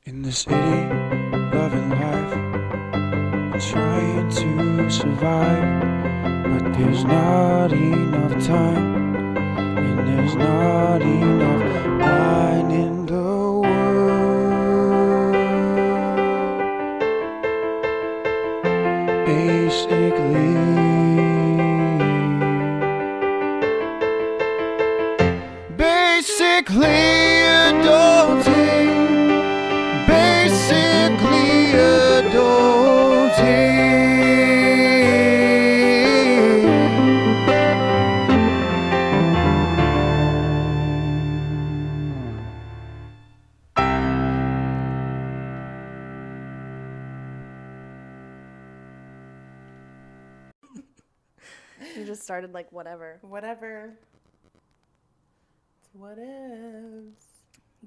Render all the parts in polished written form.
In the city, loving life and trying to survive, but there's not enough time, and there's not enough wine in the world. Basically adulting. Basically adulting. You just started like whatever. Whatever. It's what is.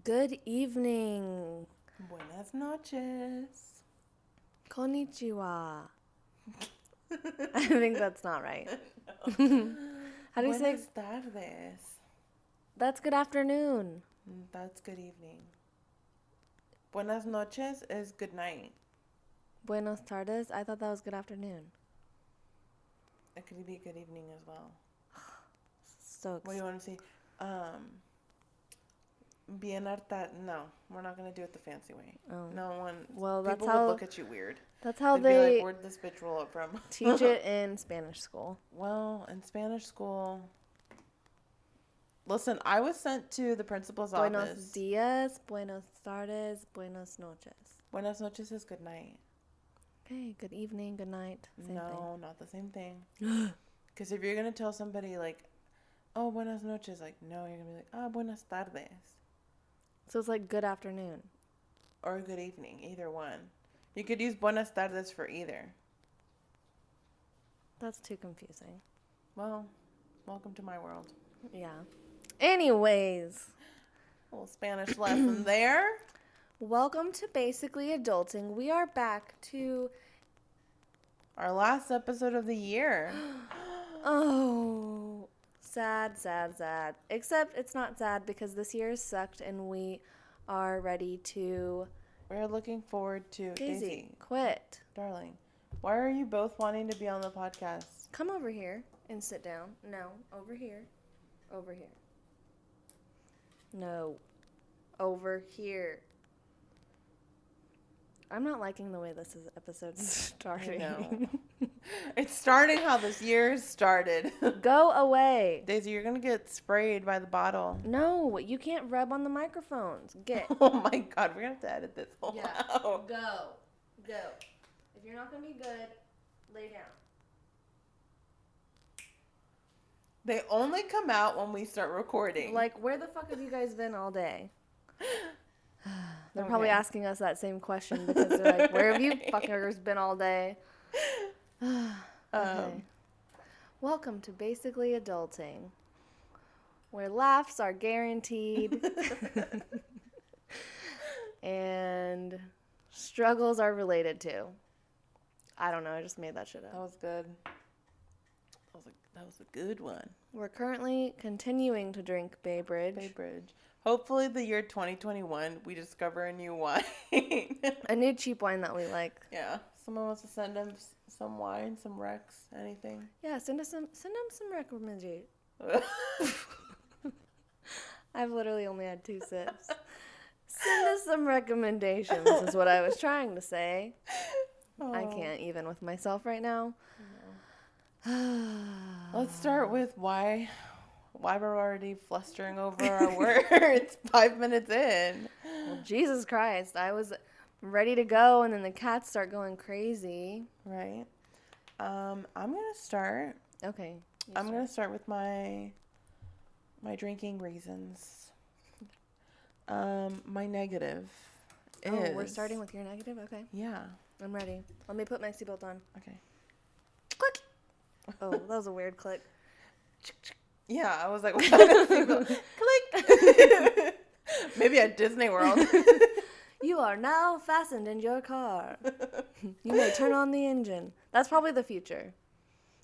Good evening. Buenas noches. Konnichiwa. I think that's not right. How do you say? Buenas tardes. That's good afternoon. That's good evening. Buenas noches is good night. Buenos tardes. I thought that was good afternoon. It could be good evening as well. So What do you want to say? Bien harta. No, we're not gonna do it the fancy way. Oh. No one. Well, that's people how would look at you weird. that's how They'd be they like, "Where'd this bitch roll up from?" teach it in Spanish school. Well, in Spanish school. Listen, I was sent to the principal's Buenos office. dias, buenos tardes, buenas noches. Buenas noches is good night. Okay, good evening, good night. Same No, not the same thing. Because if you're gonna tell somebody like, "Oh, buenas noches," like, no, you're gonna be like, "Ah, buenas tardes," So it's like good afternoon. or good evening, either one. You could use buenas tardes for either. That's too confusing. Well, welcome to my world. Yeah. Anyways, A little Spanish lesson there. welcome to Basically Adulting. We are back to Our last episode of the year. oh, sad. Except it's not sad because this year has sucked and we are ready to We're looking forward to Daisy, quit. darling. Why are you both wanting to be on the podcast? Come over here and sit down. No, over here. Over here. No. Over here. I'm not liking the way this episode's starting. I know. It's starting how this year started. Go away. Daisy, you're going to get sprayed by the bottle. No, you can't rub on the microphones. Get. Oh my God, we're going to have to edit this whole out. Go. If you're not going to be good, lay down. They only come out when we start recording. Like, where the fuck have you guys been all day? They're probably Okay. asking us that same question because they're like, where have you fuckers been all day? Okay. Welcome to Basically Adulting, where laughs are guaranteed and struggles are related to. I don't know. I just made that shit That up. was good. That was a good one. We're currently continuing to drink Bay Bridge. Bay Bridge. Hopefully the year 2021, we discover a new wine. A new cheap wine that we like. Yeah. Someone wants to send them some wine, some Rex, anything. Yeah, send them some recommendations. I've literally only had 2 sips. Send us some recommendations is what I was trying to say. I can't even with myself right now. Let's start with why we're already flustering over our words 5 minutes in. Well, Jesus Christ, I was ready to go and then the cats start going crazy. Right. I'm gonna start. Okay. I'm gonna start with my drinking reasons. My negative is. Oh, we're starting with your negative? Okay. Yeah. I'm ready. Let me put my seatbelt on. Okay. Click. Oh, that was a weird click. Yeah, I was like, what kind of single? Click. Maybe at Disney World. You are now fastened in your car. You may turn on the engine. That's probably the future.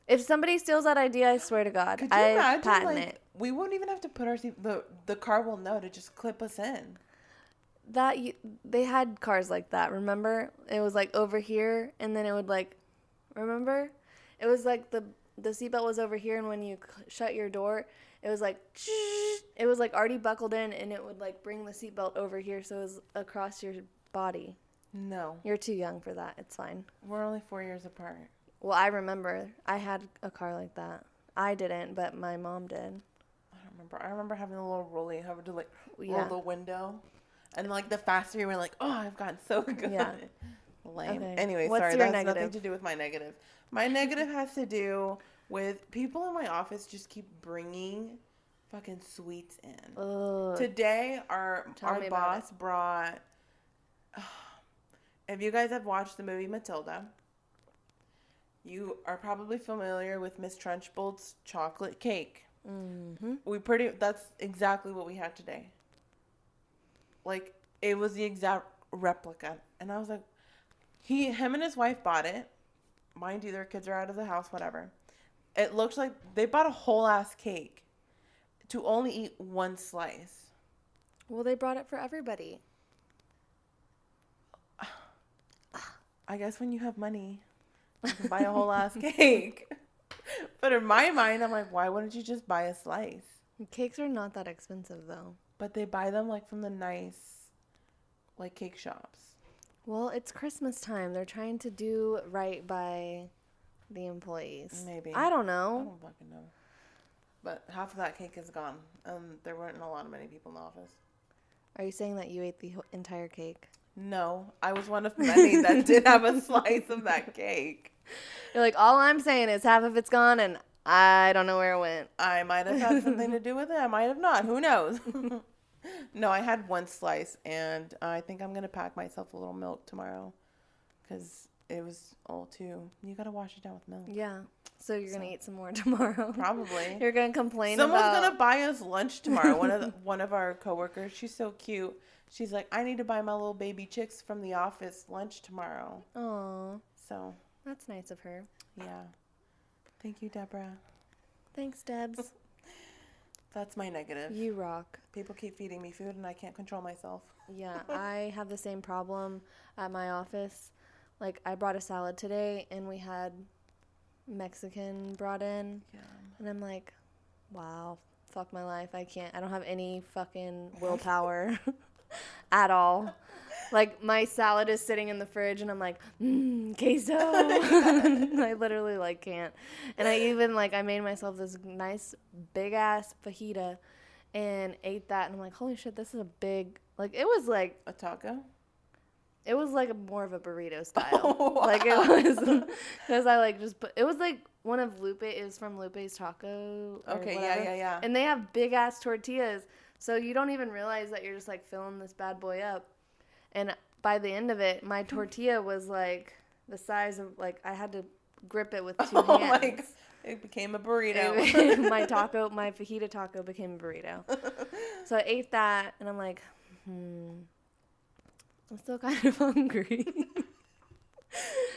If somebody steals that idea, I swear to God, Could you I imagine, patent like, it. we won't even have to put our seat. The car will know to just clip us in. they had cars like that, remember? It was like over here, and then it would like, remember? It was like the seatbelt was over here, and when you shut your door, it was like, it was like already buckled in, and it would like bring the seatbelt over here, so it was across your body. No. You're too young for that. It's fine. We're only 4 years apart. Well, I remember I had a car like that. I didn't, but my mom did. I don't remember. I remember having a little rolling hover to like roll Yeah. the window. And like the faster you were like, oh, I've gotten so good. Yeah. Lame. Okay. Anyway, What's sorry, your that has nothing negative? to do with my negative. My negative has to do with people in my office just keep bringing fucking sweets in. Ugh. Today, our Tell me about boss brought. If you guys have watched the movie Matilda, you are probably familiar with Miss Trunchbull's chocolate cake. Mm-hmm. That's exactly what we had today. Like, it was the exact replica. And I was like, him and his wife bought it. Mind you, their kids are out of the house, whatever. It looks like they bought a whole ass cake to only eat one slice. Well, they brought it for everybody. I guess when you have money, you can buy a whole ass cake. But in my mind, I'm like, why wouldn't you just buy a slice? Cakes are not that expensive, though. But they buy them like from the nice, like cake shops. Well, it's Christmas time. They're trying to do right by the employees. Maybe. I don't I know. don't fucking know. But half of that cake is gone. There weren't a lot of many people in the office. Are you saying that you ate the entire cake? No, I was one of many that did have a slice of that cake. You're like, all I'm saying is half of it's gone, and I don't know where it went. I might have had something to do with it. I might have not. Who knows? No, I had one slice, and I think I'm going to pack myself a little milk tomorrow because it was all too. You got to wash it down with milk. Yeah. So you're going to eat some more tomorrow. Probably. You're going to complain Someone's about... going to buy us lunch tomorrow. One of our coworkers, she's so cute. She's like, I need to buy my little baby chicks from the office lunch tomorrow. Aw. So. That's nice of her. Yeah. Thank you, Deborah. Thanks, Debs. That's my negative. You rock. People keep feeding me food and I can't control myself. Yeah, I have the same problem at my office. Like, I brought a salad today, and we had Mexican brought in. Yeah. And I'm like, wow, fuck my life. I don't have any fucking willpower at all. Like, my salad is sitting in the fridge, and I'm like, queso. I literally, like, can't. And I even, like, I made myself this nice, big-ass fajita and ate that. And I'm like, holy shit, this is a big, like, it was, like. A taco? It was, like, more of a burrito style. Oh, wow. Like, it was, because I, like, just put, it was, like, one of Lupe, it was from Lupe's Taco. Or Okay, whatever. yeah. And they have big-ass tortillas, so you don't even realize that you're just, like, filling this bad boy up. And by the end of it, my tortilla was, like, the size of, like, I had to grip it with two hands. Like, it became a burrito. My fajita taco became a burrito. So I ate that, and I'm like, I'm still kind of hungry.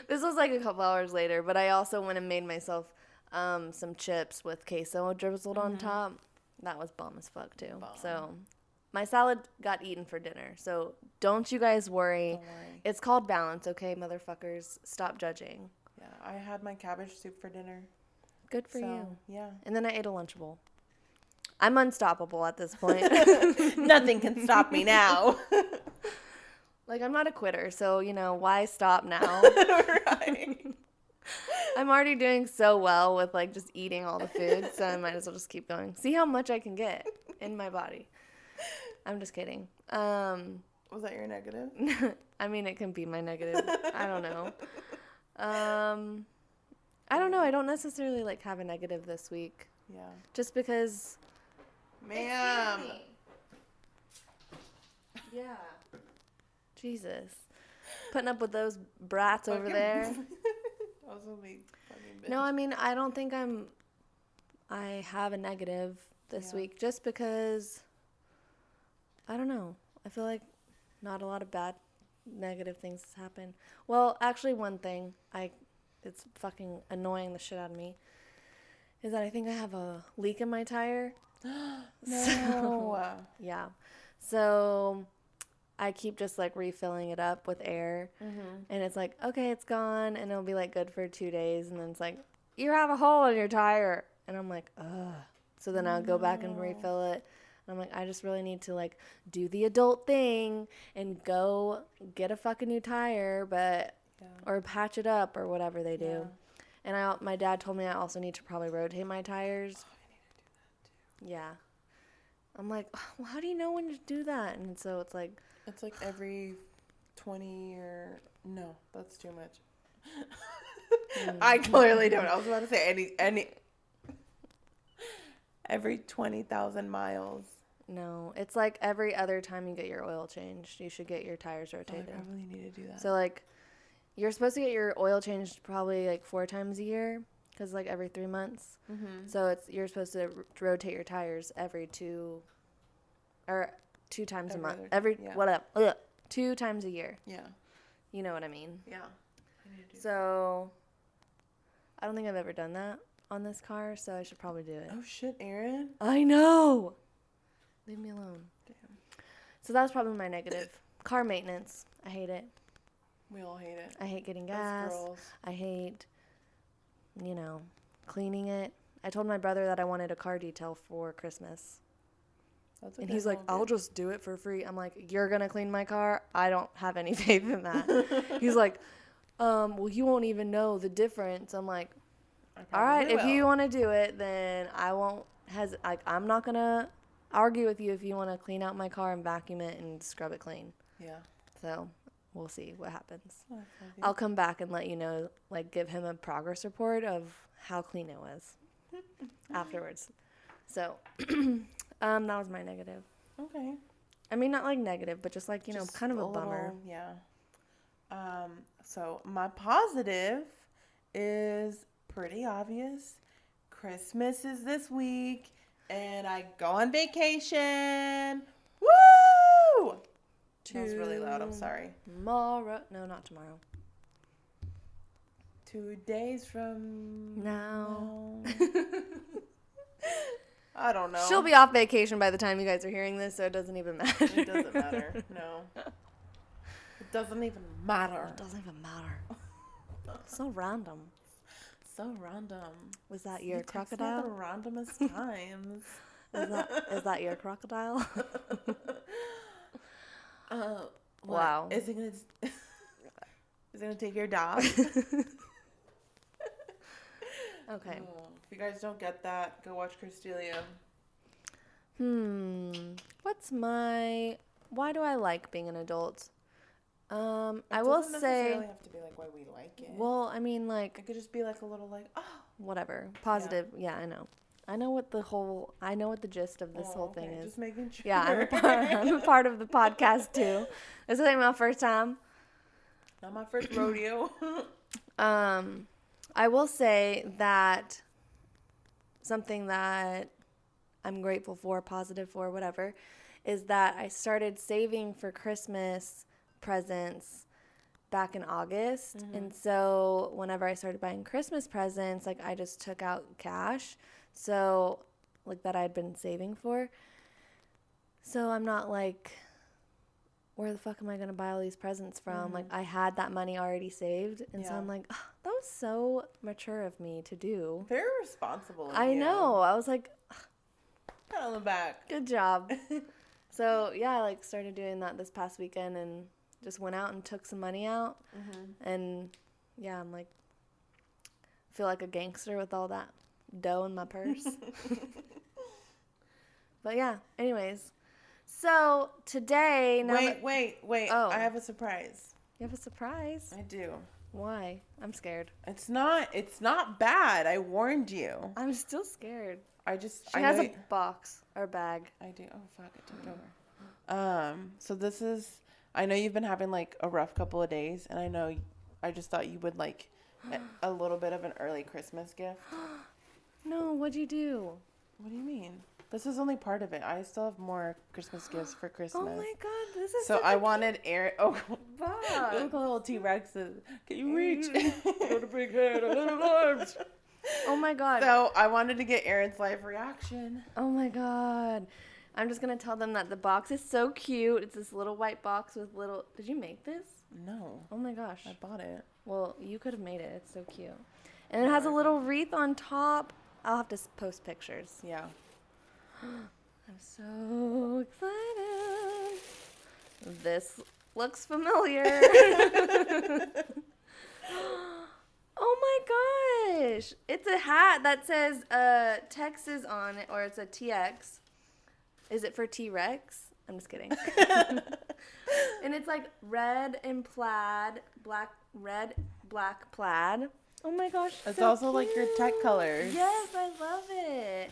This was, like, a couple hours later, but I also went and made myself some chips with queso drizzled on top. That was bomb as fuck, too. Bomb. So my salad got eaten for dinner, so don't you guys worry. Don't worry. It's called balance, okay, motherfuckers? Stop judging. Yeah, I had my cabbage soup for dinner. Good for So, you. yeah. And then I ate a Lunchable. I'm unstoppable at this point. Nothing can stop me now. Like, I'm not a quitter, so, you know, why stop now? Right. I'm already doing so well with, like, just eating all the food, so I might as well just keep going. See how much I can get in my body. I'm just kidding. Was that your negative? I mean, it can be my negative. I don't know. I don't know. I don't necessarily, like, have a negative this week. Yeah. Just because... Ma'am. Yeah. Jesus. Putting up with those brats over Fucking- there. I was a big fucking bitch. No, I mean, I don't think I have a negative this Yeah. week just because, I don't know. I feel like not a lot of bad negative things happen. Well, actually one thing, it's fucking annoying the shit out of me, is that I think I have a leak in my tire. No. Yeah. So I keep just like refilling it up with air, and it's like, okay, it's gone, and it'll be like good for 2 days, and then it's like, you have a hole in your tire, and I'm like, ugh. So then I'll go back and refill it. And I'm like, I just really need to like do the adult thing and go get a fucking new tire, or patch it up or whatever they do. And my dad told me I also need to probably rotate my tires. Oh, I need to do that too. Yeah. I'm like, well, how do you know when to do that? And so it's like every 20 or no, that's too much. I clearly don't. I was about to say any every 20,000 miles. No, it's like every other time you get your oil changed, you should get your tires rotated. I probably need to do that. So like, you're supposed to get your oil changed probably like 4 times a year, because like every 3 months. So you're supposed to rotate your tires every 2 times a month. Whatever. 2 times a year. Yeah. You know what I mean? Yeah. I need to do So I don't think I've ever done that on this car, so I should probably do it. Oh shit, Aaron. I know. Leave me alone. Damn. So that's probably my negative. Car maintenance. I hate it. We all hate it. I hate getting Us gas. girls. I hate, cleaning it. I told my brother that I wanted a car detail for Christmas. That's And okay, he's like, I'll I'll just do it for free. I'm like, you're going to clean my car? I don't have any faith in that. He's like, well, you won't even know the difference. I'm like, all right, if you want to do it, then I won't I'm not going to argue with you if you want to clean out my car and vacuum it and scrub it clean. Yeah. So we'll see what happens. Oh, I'll come back and let you know, like give him a progress report of how clean it was afterwards. So that was my negative. Okay. I mean, not like negative, but just like, Just kind of a bummer. little, yeah. So my positive is pretty obvious. Christmas is this week, and I go on vacation. Woo! That was really loud. I'm sorry. Tomorrow. No, not tomorrow. 2 days from now. I don't know. She'll be off vacation by the time you guys are hearing this, so it doesn't even matter. It doesn't matter. No. It doesn't even matter. It doesn't even matter. So random. So random. Was that your You text me crocodile? at the randomest times. Is that your crocodile? What? Wow. Is it gonna take your dog? Okay. If you guys don't get that, go watch Christelia. Why do I like being an adult? I It will doesn't say, necessarily have to be like why we like it. well, I mean, like, It could just be like a little like, oh. whatever. Positive. Yeah, I know. I know what the gist of this whole thing is. Just making sure. Yeah, I'm a part of the podcast too. This is my first time. Not my first rodeo. I will say that something that I'm grateful for, positive for, whatever, is that I started saving for Christmas presents back in August. And so whenever I started buying Christmas presents, like I just took out cash. So like that I'd been saving for. So I'm not like, where the fuck am I going to buy all these presents from? Like I had that money already saved. And so I'm like, oh, that was so mature of me to do. Very responsible. Of I you. know. I was like, Pat on the back. good job. So yeah, I like started doing that this past weekend and just went out and took some money out. And yeah, I'm like, feel like a gangster with all that dough in my purse. But yeah, anyways. So today, Wait. Oh. I have a surprise. You have a surprise. I do. Why? I'm scared. It's not bad. I warned you. I'm still scared. She She has a box or bag. I do. Oh fuck! It tipped over. So this is. I know you've been having like a rough couple of days, and I just thought you would like a little bit of an early Christmas gift. No, what'd you do? What do you mean? This is only part of it. I still have more Christmas gifts for Christmas. Oh my god, this is So I wanted Aaron. Oh, fuck. look, little T-Rexes. Can you reach? Got a big head, a little arms. Oh my god. So I wanted to get Aaron's live reaction. Oh my god. I'm just going to tell them that the box is so cute. It's this little white box with little... Did you make this? No. Oh, my gosh. I bought it. Well, you could have made it. It's so cute. And it has a little wreath on top. I'll have to post pictures. Yeah. I'm so excited. This looks familiar. Oh my gosh. It's a hat that says Texas on it, or it's a TX. Is it for T-Rex? I'm just kidding. And it's like red and plaid, red, black plaid. Oh my gosh. It's so also like your tech colors. Yes, I love it.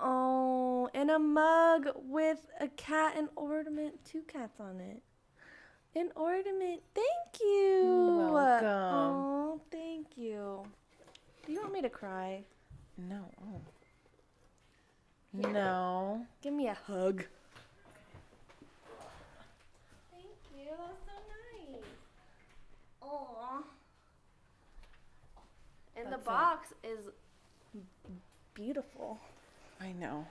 Oh, and a mug with a cat and ornament, 2 cats on it. An ornament. Thank you. You're welcome. Oh, thank you. Do you want me to cry? No. Oh. No. Give me a hug. Thank you. That's so nice. Aw. And That's the box is beautiful. I know.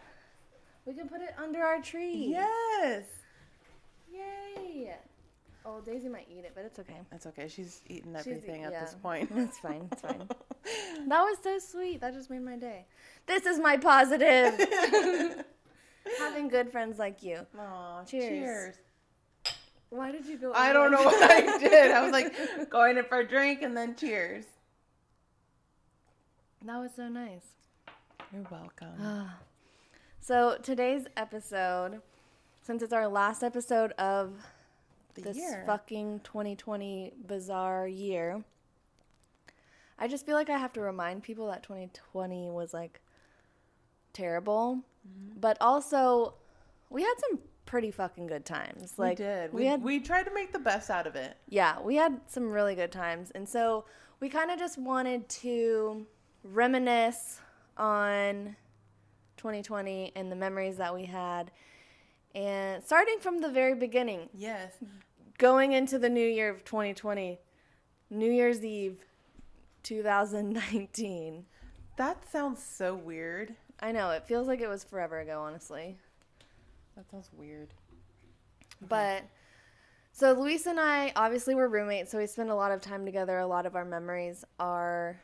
We can put it under our tree. Yes. Yay. Oh, Daisy might eat it, but it's okay. It's okay. She's eaten everything at this yeah. point. It's fine. It's fine. That was so sweet. That just made my day. This is my positive. Having good friends like you. Aw, Cheers. Why did you go? I don't know what I did. I was like going in for a drink and then cheers. That was so nice. You're welcome. So today's episode, since it's our last episode of this year. fucking 2020 bizarre year, I just feel like I have to remind people that 2020 was like terrible, but also we had some pretty fucking good times. Like we did. we had, we tried to make the best out of it. yeah, we had some really good times, and so we kind of just wanted to reminisce on 2020 and the memories that we had, and starting from the very beginning. Yes. Going into the new year of 2020, New Year's Eve, 2019. That sounds so weird. I know, it feels like it was forever ago, honestly. That sounds weird. But, so Luis and I, obviously we're roommates, so we spend a lot of time together. A lot of our memories are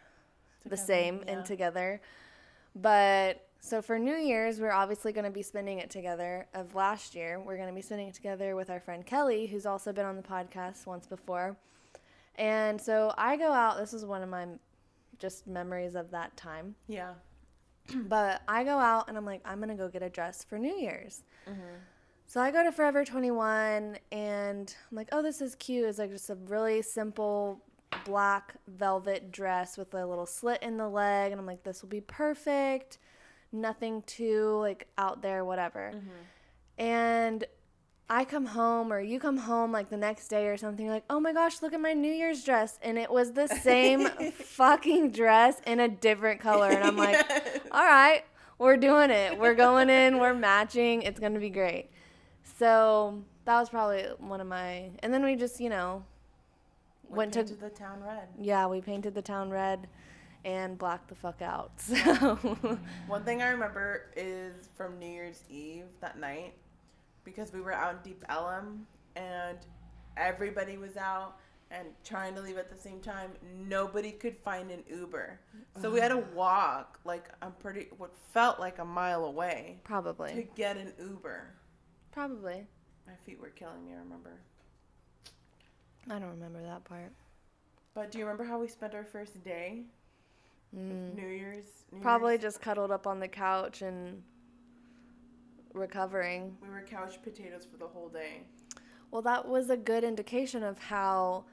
the same and together. But, so for New Year's, we're obviously going to be spending it together. Of last year, we're going to be spending it together with our friend Kelly, who's also been on the podcast once before. And so I go out. This is one of my just memories of that time. Yeah. But I go out and I'm like, I'm going to go get a dress for New Year's. So I go to Forever 21 and I'm like, oh, this is cute. It's like just a really simple black velvet dress with a little slit in the leg. And I'm like, this will be perfect. Nothing too like out there, whatever. And I come home, or you come home like the next day or something, like, oh my gosh, look at my New Year's dress. And it was the same fucking dress in a different color. And I'm like, all right, we're doing it. We're going in, we're matching. It's going to be great. So that was probably one of my, and then we just, you know, went to the town red. Yeah, we painted the town red and blacked the fuck out. So One thing I remember is from New Year's Eve that night, because we were out in Deep Ellum and everybody was out and trying to leave at the same time. Nobody could find an Uber. So we had to walk like what felt like a mile away to probably. get an Uber. Probably. My feet were killing me, I remember. I don't remember that part. But do you remember how we spent our first day? New Year's? Probably just cuddled up on the couch and recovering. We were couch potatoes for the whole day. Well, that was a good indication of how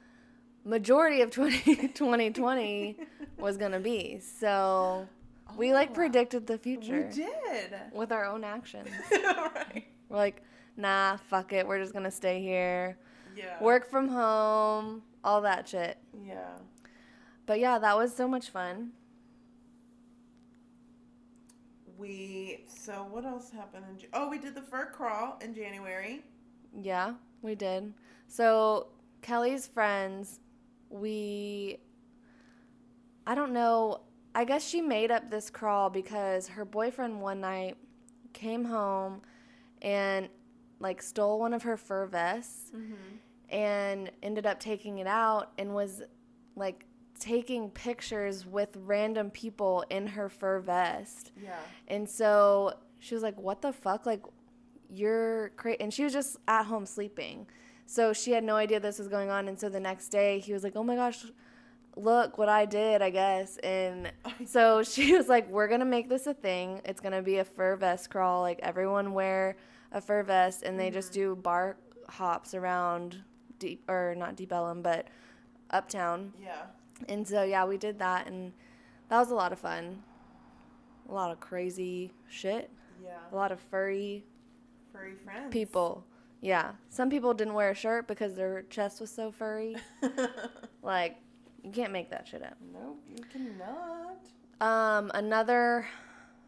majority of 2020 was going to be. So we like predicted the future. We did. With our own actions. Right. We're like, nah, fuck it. We're just going to stay here. Yeah. Work from home. All that shit. Yeah. But yeah, that was so much fun. So what else happened we did the fur crawl in January. Yeah, we did. So Kelly's friends, I don't know, I guess she made up this crawl because her boyfriend one night came home and, like, stole one of her fur vests and ended up taking it out and was, like, taking pictures with random people in her fur vest. Yeah. And so she was like, what the fuck? Like, you're crazy. And she was just at home sleeping. So she had no idea this was going on. And so the next day he was like, oh my gosh, look what I did, I guess. And so she was like, we're going to make this a thing. It's going to be a fur vest crawl. Like, everyone wear a fur vest, and they just do bar hops around not Deep Ellum, but Uptown. Yeah. And so, yeah, we did that, and that was a lot of fun. A lot of crazy shit. Yeah. A lot of furry friends. people. Yeah. Some people didn't wear a shirt because their chest was so furry. Like, you can't make that shit up. Nope, you cannot. Another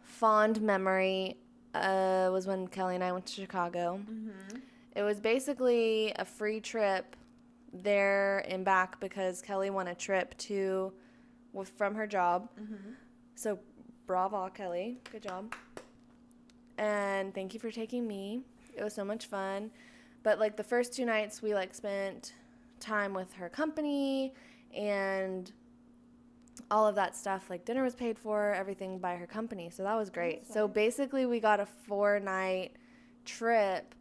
fond memory was when Kelly and I went to Chicago. Mm-hmm. It was basically a free trip there and back because Kelly won a trip from her job. Mm-hmm. So, bravo, Kelly. Good job. And thank you for taking me. It was so much fun. But, like, the first 2 nights we, like, spent time with her company and all of that stuff. Like, dinner was paid for, everything by her company. So that was great. Awesome. So basically we got a 4-night trip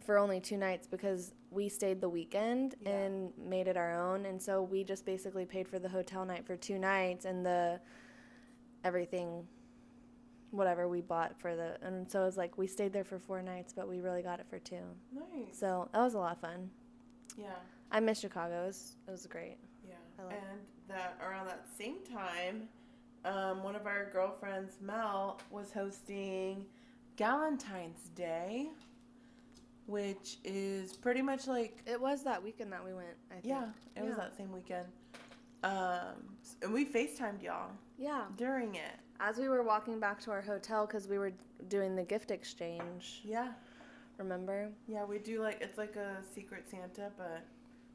for only 2 nights because we stayed the weekend and made it our own. And so we just basically paid for the hotel night for 2 nights and the everything, whatever we bought for and so it was like we stayed there for 4 nights, but we really got it for 2. Nice. So that was a lot of fun. Yeah. I miss Chicago. It was great. Yeah. I love And around that same time, one of our girlfriends, Mel, was hosting Galentine's Day, which is pretty much like... It was that weekend that we went, I think. Yeah, it was that same weekend. And we FaceTimed y'all. Yeah. During it. As we were walking back to our hotel because we were doing the gift exchange. Yeah. Remember? Yeah, we do it's like a Secret Santa, but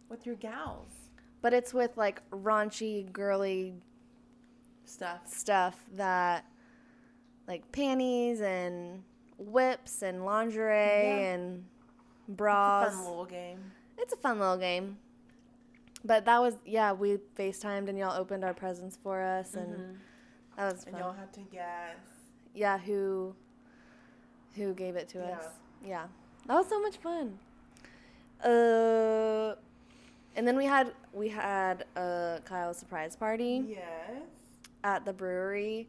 with your gals. But it's with, like, raunchy, girly stuff that, like, panties and whips and lingerie and bras. It's a fun little game. It's a fun little game. But that was, we FaceTimed and y'all opened our presents for us, and that was fun. And y'all had to guess. Yeah, who gave it to us. Yeah. That was so much fun. And then we had Kyle's surprise party. Yes. At the brewery.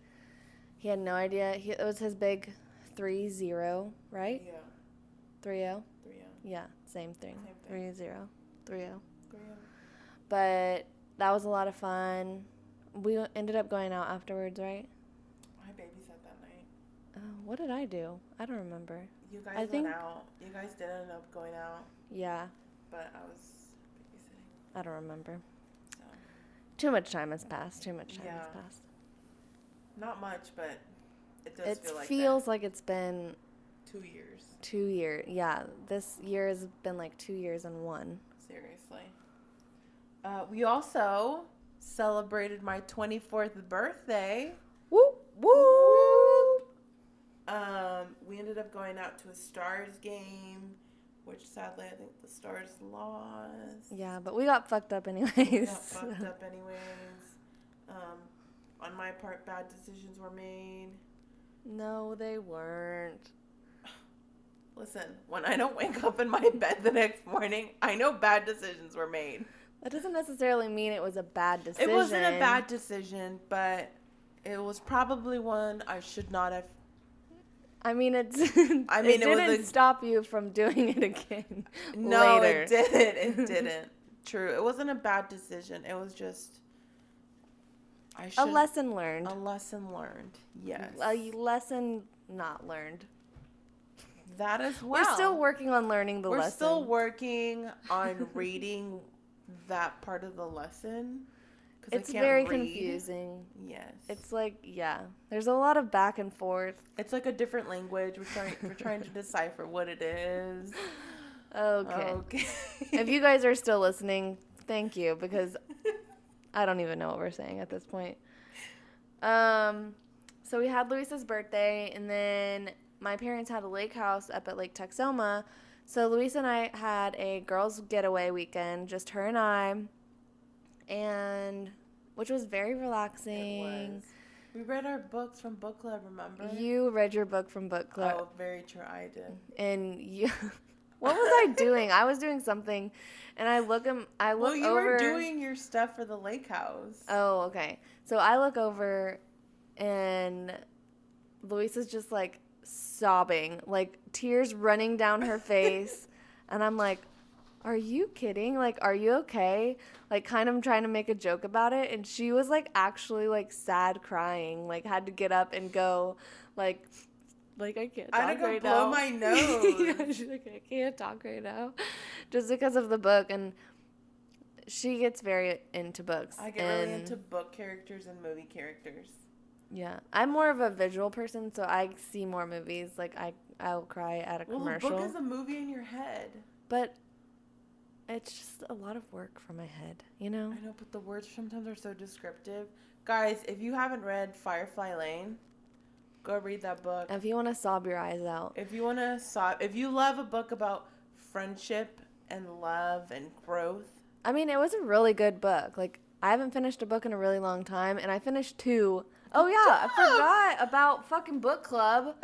He had no idea. It was his big 3-0, right? Yeah. 3-0? 3-0. Yeah, same thing. Same thing. 3-0. 3-0. 3-0. But that was a lot of fun. We ended up going out afterwards, right? I babysat that night. What did I do? I don't remember. You guys went out. You guys did end up going out. Yeah. But I was babysitting. I don't remember. So. Too much time has passed. Has passed. Not much, but it does feel like feels like it's been 2 years. 2 years. Yeah. This year has been like 2 years and 1. Seriously. We also celebrated my 24th birthday. Whoop, whoop. We ended up going out to a Stars game, which sadly I think the Stars lost. Yeah, but we got fucked up anyways. On my part, bad decisions were made. No, they weren't. Listen, when I don't wake up in my bed the next morning, I know bad decisions were made. That doesn't necessarily mean it was a bad decision. It wasn't a bad decision, but it was probably one I should not have. I mean, it it didn't stop you from doing it again. No, later. it didn't. It didn't. True. It wasn't a bad decision. It was just a lesson learned. A lesson learned. Yes. A lesson not learned. That as well. We're still working on learning the lesson. We're still working on reading that part of the lesson. It's very confusing. Yes. It's like, there's a lot of back and forth. It's like a different language. We're trying to decipher what it is. Okay. If you guys are still listening, thank you, because I don't even know what we're saying at this point. So we had Luis's birthday, and then my parents had a lake house up at Lake Texoma. So Luis and I had a girls' getaway weekend, just her and I, and which was very relaxing. It was. We read our books from book club, remember? You read your book from book club. Oh, very true. I did. And you... What was I doing? I was doing something, and I look over... Well, you were doing your stuff for the lake house. Oh, okay. So I look over, and Luisa's just, like, sobbing, like, tears running down her face, and I'm like, are you kidding? Like, are you okay? Like, kind of trying to make a joke about it, and she was, like, actually, like, sad crying, like, had to get up and go, like I can't talk I had to go right blow now. my nose. Yeah, she's like, I can't talk right now, just because of the book. And she gets very into books. I get really into book characters and movie characters. Yeah, I'm more of a visual person, so I see more movies. Like I'll cry at a commercial. Well, the book is a movie in your head. But it's just a lot of work for my head, you know. I know, but the words sometimes are so descriptive. Guys, if you haven't read Firefly Lane, go read that book. If you want to sob your eyes out. If you want to if you love a book about friendship and love and growth. I mean, it was a really good book. Like, I haven't finished a book in a really long time, and I finished 2. Oh, yeah, I forgot about fucking book club.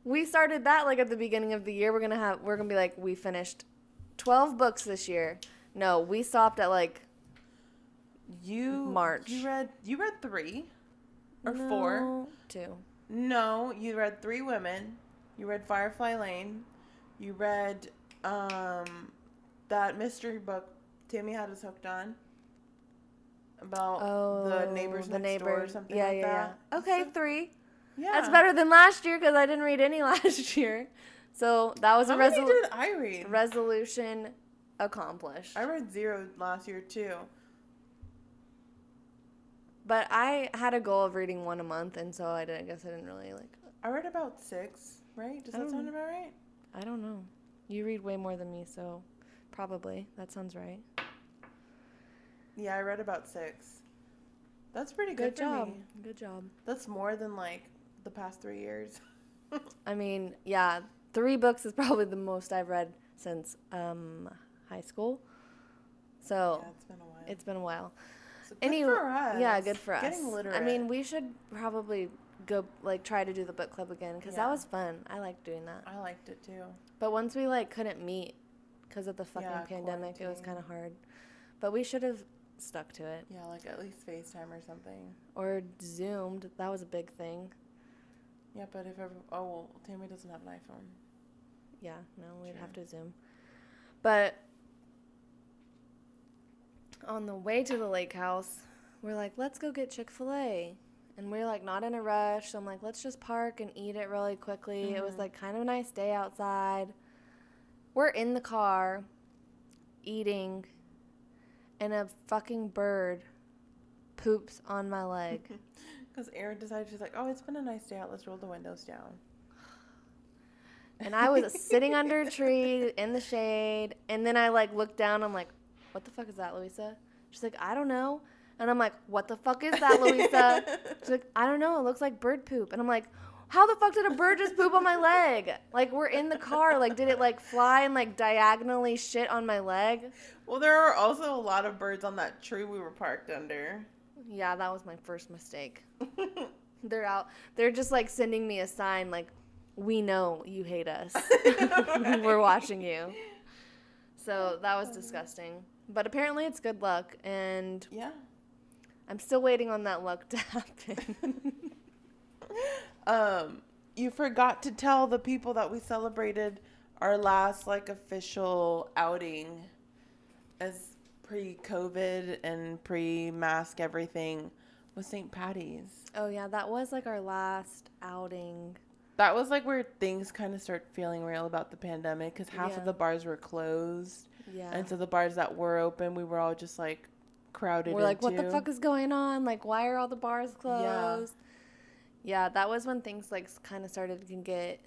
We started that, like, at the beginning of the year. We're gonna be like, we finished 12 books this year. No, we stopped at, like, March. You read 3 or No, 4? 2. No, you read 3 Women. You read Firefly Lane. You read that mystery book Tammy had us hooked on about the neighbors next door or something like that. Yeah. Okay, 3. Yeah. That's better than last year because I didn't read any last year. So that was How a many did I read? resolution accomplished. I read 0 last year too. But I had a goal of reading 1 a month, and so I guess I didn't really like. I read about 6, right? Does that sound about right? I don't know. You read way more than me, so probably that sounds right. Yeah, I read about 6. That's pretty good for job. me. Good job. That's more than like the past 3 years. I mean, yeah, 3 books is probably the most I've read since high school. So Yeah, it's been a while. it's been a while. So good for us. Yeah, good for us. Getting literate. I mean, we should probably go, like, try to do the book club again because that Yeah. was fun. I liked doing that. I liked it too. But once we, like, couldn't meet because of the fucking pandemic, it was quarantine. kind of hard. But we should have stuck to it. Yeah, like at least FaceTime or something. Or Zoomed. That was a big thing. Yeah, but if ever... Oh, well, Tammy doesn't have an iPhone. Yeah, no, we'd True. have to Zoom. But on the way to the lake house, we're like, let's go get Chick-fil-A. And we're, like, not in a rush. So I'm like, let's just park and eat it really quickly. Mm-hmm. It was, like, kind of a nice day outside. We're in the car eating, and a fucking bird poops on my leg. Because Erin decided, she's like, oh, it's been a nice day out. Let's roll the windows down. And I was sitting under a tree in the shade. And then I, like, looked down. I'm like, what the fuck is that, Louisa? She's like, I don't know. And I'm like, what the fuck is that, Louisa? She's like, I don't know. It looks like bird poop. And I'm like, how the fuck did a bird just poop on my leg? Like, we're in the car. Like, did it, like, fly and, like, diagonally shit on my leg? Well, there are also a lot of birds on that tree we were parked under. Yeah, that was my first mistake. They're out. They're just, like, sending me a sign, like, we know you hate us. We're watching you. So that was disgusting. But apparently it's good luck, and Yeah. I'm still waiting on that luck to happen. You forgot to tell the people that we celebrated our last, like, official outing as pre-COVID and pre-mask everything was St. Patty's. Oh, yeah, that was, like, our last outing. That was, like, where things kind of start feeling real about the pandemic because half Yeah. of the bars were closed. Yeah. And so the bars that were open, we were all just, like, crowded We're like, what into. the fuck is going on? Like, why are all the bars closed? Yeah, that was when things, like, kind of started to get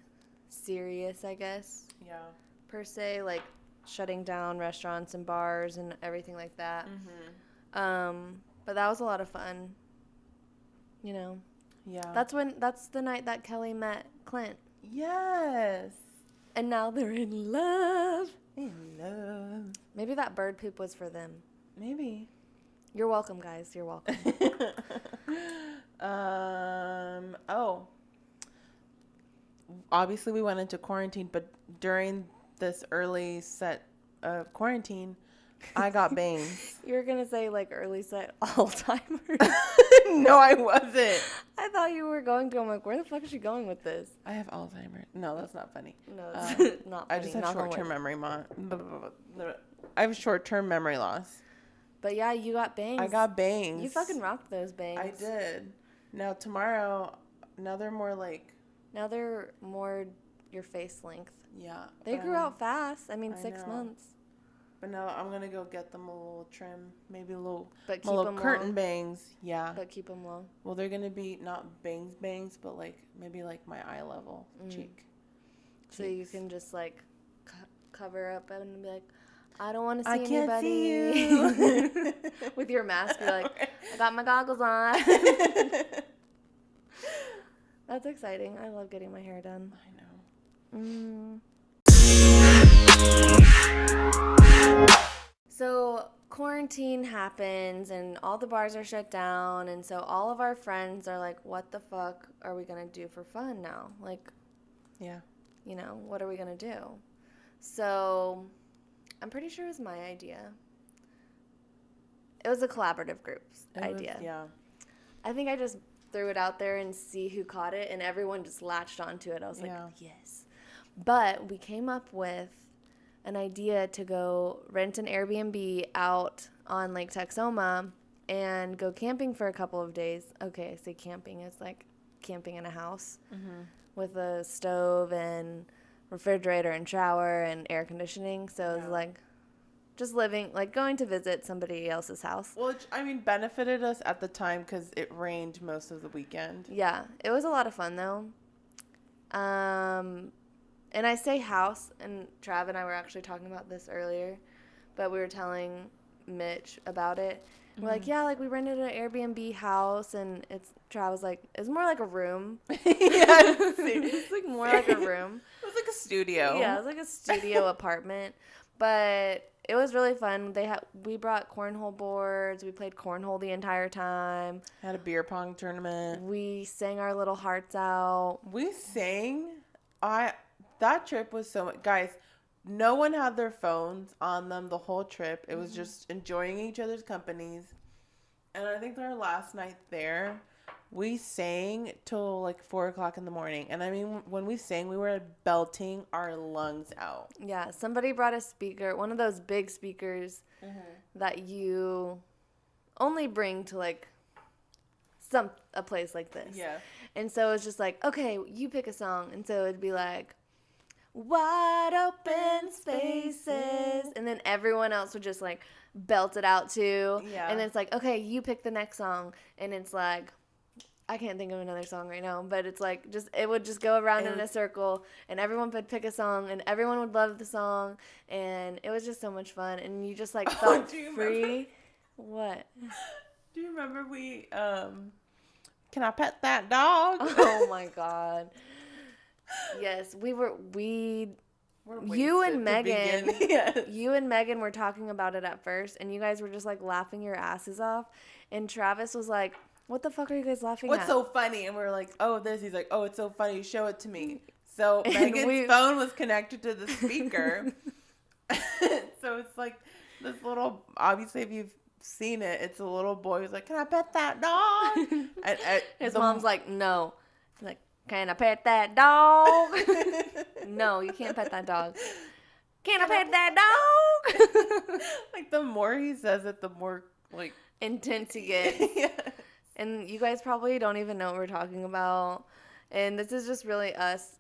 serious, I guess, Yeah. per se. Like, shutting down restaurants and bars and everything like that. Mm-hmm. But that was a lot of fun. You know, Yeah. that's the night that Kelly met Clint. Yes. And now they're in love. In love. Maybe that bird poop was for them. Maybe. You're welcome, guys. You're welcome. Oh. Obviously, we went into quarantine, but during this early set of quarantine, I got bangs. You were going to say, like, early set Alzheimer's. No, I wasn't. I thought you were going to. I'm like, where the fuck is she going with this? I have Alzheimer's. No, that's not funny. No, it's not funny. I just have Knock on short-term wood. memory. I have short-term memory loss. But yeah, you got bangs. I got bangs. You fucking rocked those bangs. I did. Now tomorrow, now they're more like. Now they're more your face length. Yeah. They grew out fast. I mean, I 6 know. months. But now I'm gonna go get them a little trim, maybe a little, But keep little them curtain long. bangs. Yeah. But keep them low. Well, they're gonna be not bangs, but like maybe like my eye level cheek. So you cheeks. can just like cover up and be like, I don't want to see I anybody. can't see you. With your mask, you're like, I got my goggles on. That's exciting. I love getting my hair done. I know. So quarantine happens and all the bars are shut down, and so all of our friends are like, what the fuck are we gonna do for fun now? Like, Yeah. you know, what are we gonna do? So I'm pretty sure it was my idea. It was a collaborative group's idea. Yeah. I think I just threw it out there and see who caught it, and everyone just latched onto it. I was like, Yeah. yes. But we came up with an idea to go rent an Airbnb out on Lake Texoma and go camping for a couple of days. Okay, I say camping. It's like camping in a house with a stove and refrigerator and shower and air conditioning. So it was like just living, like going to visit somebody else's house. Well, I mean, benefited us at the time because it rained most of the weekend. Yeah, it was a lot of fun though. And I say house, and Trav and I were actually talking about this earlier, but we were telling Mitch about it. We're like, yeah, like we rented an Airbnb house, and Trav was like, it's more like a room. It's like more like a room. It was like a studio. Yeah, it was like a studio apartment, but it was really fun. We brought cornhole boards. We played cornhole the entire time. Had a beer pong tournament. We sang our little hearts out. We sang. That trip was so much. Guys, no one had their phones on them the whole trip. It was just enjoying each other's companies. And I think our last night there, we sang till like 4 o'clock in the morning. And I mean, when we sang, we were belting our lungs out. Yeah, somebody brought a speaker, one of those big speakers that you only bring to like a place like this. Yeah. And so it's just like, okay, you pick a song. And so it'd be like, wide open spaces. And then everyone else would just like belt it out too. Yeah. And then it's like, okay, you pick the next song. And it's like, I can't think of another song right now, but it's like it would just go around in a circle, and everyone would pick a song, and everyone would love the song, and it was just so much fun, and you just like felt free. What? Do you remember can I pet that dog? Oh my God. Yes, you and Megan, you and Megan were talking about it at first, and you guys were just like laughing your asses off, and Travis was like, what the fuck are you guys laughing at? What's so funny? And we were like, oh, this. He's like, oh, it's so funny. Show it to me. So Megan's phone was connected to the speaker. So it's like this little, obviously if you've seen it, it's a little boy who's like, can I pet that dog? And, his mom's like, no. He's like, can I pet that dog? No, you can't pet that dog. Can I pet that dog? Like the more he says it, the more like intense he gets. Yeah. And you guys probably don't even know what we're talking about. And this is just really us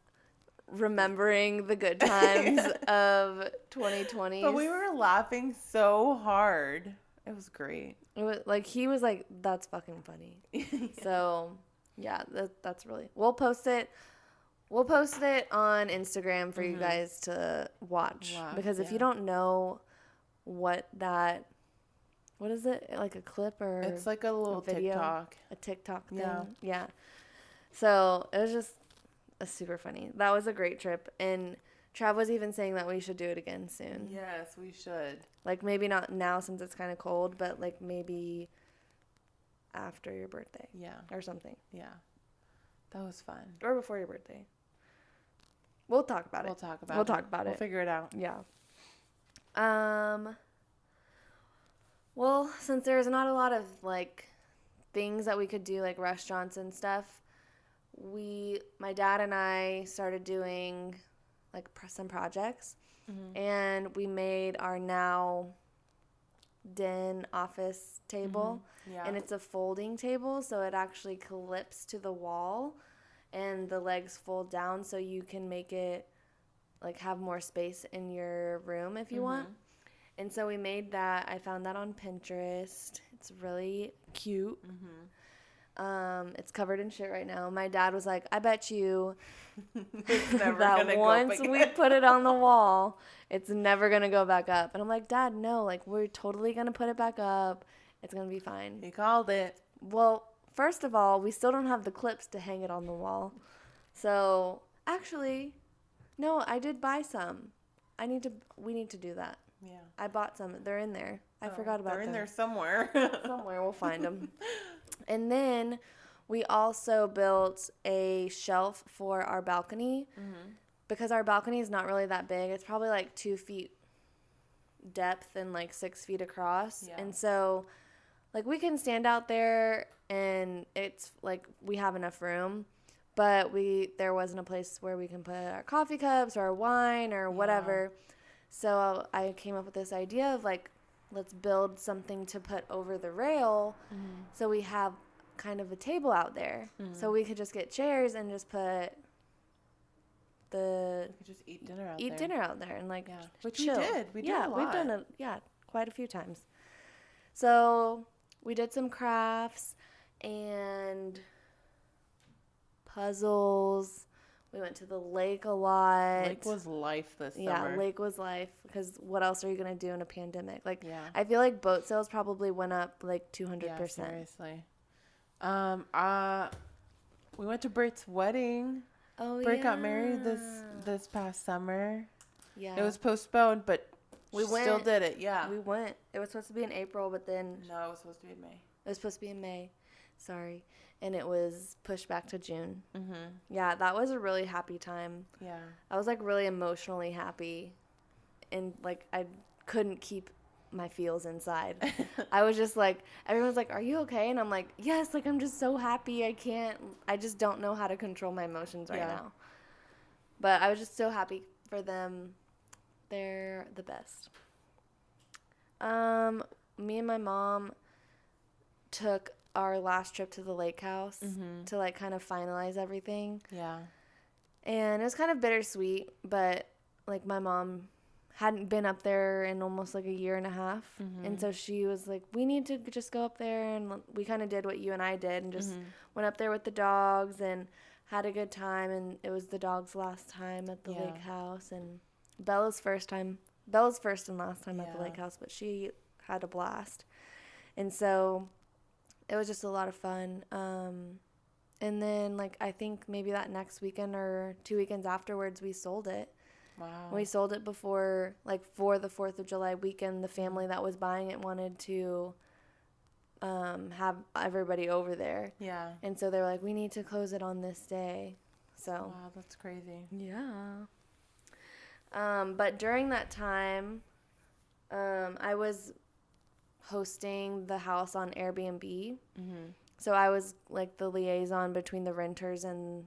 remembering the good times of 2020. But we were laughing so hard. It was great. It was like, he was like, that's fucking funny. So yeah, that's really, we'll post it on Instagram for you guys to watch. Because if you don't know what is it? Like a clip or it's like a little video? TikTok. A TikTok thing. Yeah. So it was just That's super funny. That was a great trip. And Trav was even saying that we should do it again soon. Yes, we should. Like, maybe not now since it's kind of cold, but, like, maybe after your birthday. Yeah. Or something. Yeah. That was fun. Or before your birthday. We'll talk about it. We'll talk about it. We'll figure it out. Yeah. Well, since there's not a lot of, like, things that we could do, like restaurants and stuff, my dad and I started doing, like, some projects. Mm-hmm. And we made our now den office table. Mm-hmm. Yeah. And it's a folding table, so it actually clips to the wall. And the legs fold down so you can make it, like, have more space in your room if you mm-hmm. want. And so we made that. I found that on Pinterest. It's really cute. Mm-hmm. It's covered in shit right now. My dad was like, I bet you that once we put it on the wall, it's never going to go back up. And I'm like, Dad, no. Like, we're totally going to put it back up. It's going to be fine. He called it. Well, first of all, we still don't have the clips to hang it on the wall. So, actually, no, I did buy some. We need to do that. Yeah. I bought some. They're in there. I forgot about them. They're in there somewhere. Somewhere. We'll find them. And then we also built a shelf for our balcony mm-hmm. because our balcony is not really that big. It's probably like 2 feet depth and like 6 feet across. Yeah. And so, like, we can stand out there and it's like we have enough room, but there wasn't a place where we can put our coffee cups or our wine or whatever. So I came up with this idea of, like, let's build something to put over the rail mm-hmm. so we have kind of a table out there. Mm-hmm. So we could just get chairs and just put we could just eat dinner out there and, like, which chill. We did a lot. We've done quite a few times. So we did some crafts and puzzles. We went to the lake a lot. Lake was life this summer. Yeah, lake was life, because what else are you going to do in a pandemic? Like, I feel like boat sales probably went up like 200%. Yeah, seriously. We went to Bert's wedding. Oh, Bert got married this past summer. Yeah. It was postponed, but we still did it. Yeah. We went. It was supposed to be in April, but then... No, it was supposed to be in May. It was supposed to be in May. Sorry. And it was pushed back to June. Mm-hmm. Yeah, that was a really happy time. Yeah. I was, like, really emotionally happy. And, like, I couldn't keep my feels inside. I was just, like, everyone's like, are you okay? And I'm like, yes, like, I'm just so happy. I just don't know how to control my emotions right now. But I was just so happy for them. They're the best. Me and my mom took our last trip to the lake house mm-hmm. to, like, kind of finalize everything. Yeah. And it was kind of bittersweet, but, like, my mom hadn't been up there in almost, like, a year and a half. Mm-hmm. And so she was like, we need to just go up there. And we kind of did what you and I did and just mm-hmm. went up there with the dogs and had a good time. And it was the dog's last time at the lake house. And Bella's first and last time at the lake house, but she had a blast. And so it was just a lot of fun. And then, like, I think maybe that next weekend or 2 weekends afterwards, we sold it. Wow. We sold it before, like, for the 4th of July weekend. The family that was buying it wanted to have everybody over there. Yeah. And so they were like, we need to close it on this day. So. Wow, that's crazy. Yeah. But during that time, I was hosting the house on Airbnb. Mm-hmm. So I was, like, the liaison between the renters and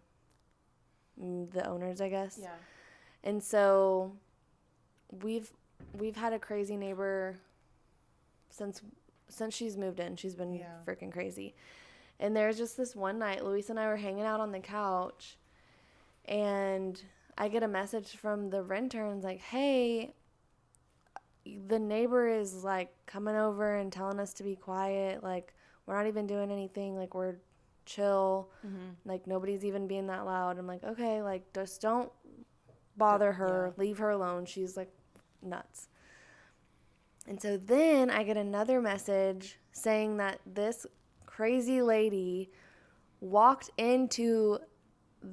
the owners, I guess. Yeah. And so we've had a crazy neighbor since she's moved in. She's been freaking crazy. And there's just this one night, Luis and I were hanging out on the couch, and I get a message from the renter and it's like, hey, the neighbor is, like, coming over and telling us to be quiet. Like, we're not even doing anything. Like, we're chill. Mm-hmm. Like, nobody's even being that loud. I'm like, okay, like, just don't bother her. Leave her alone. She's, like, nuts. And so then I get another message saying that this crazy lady walked into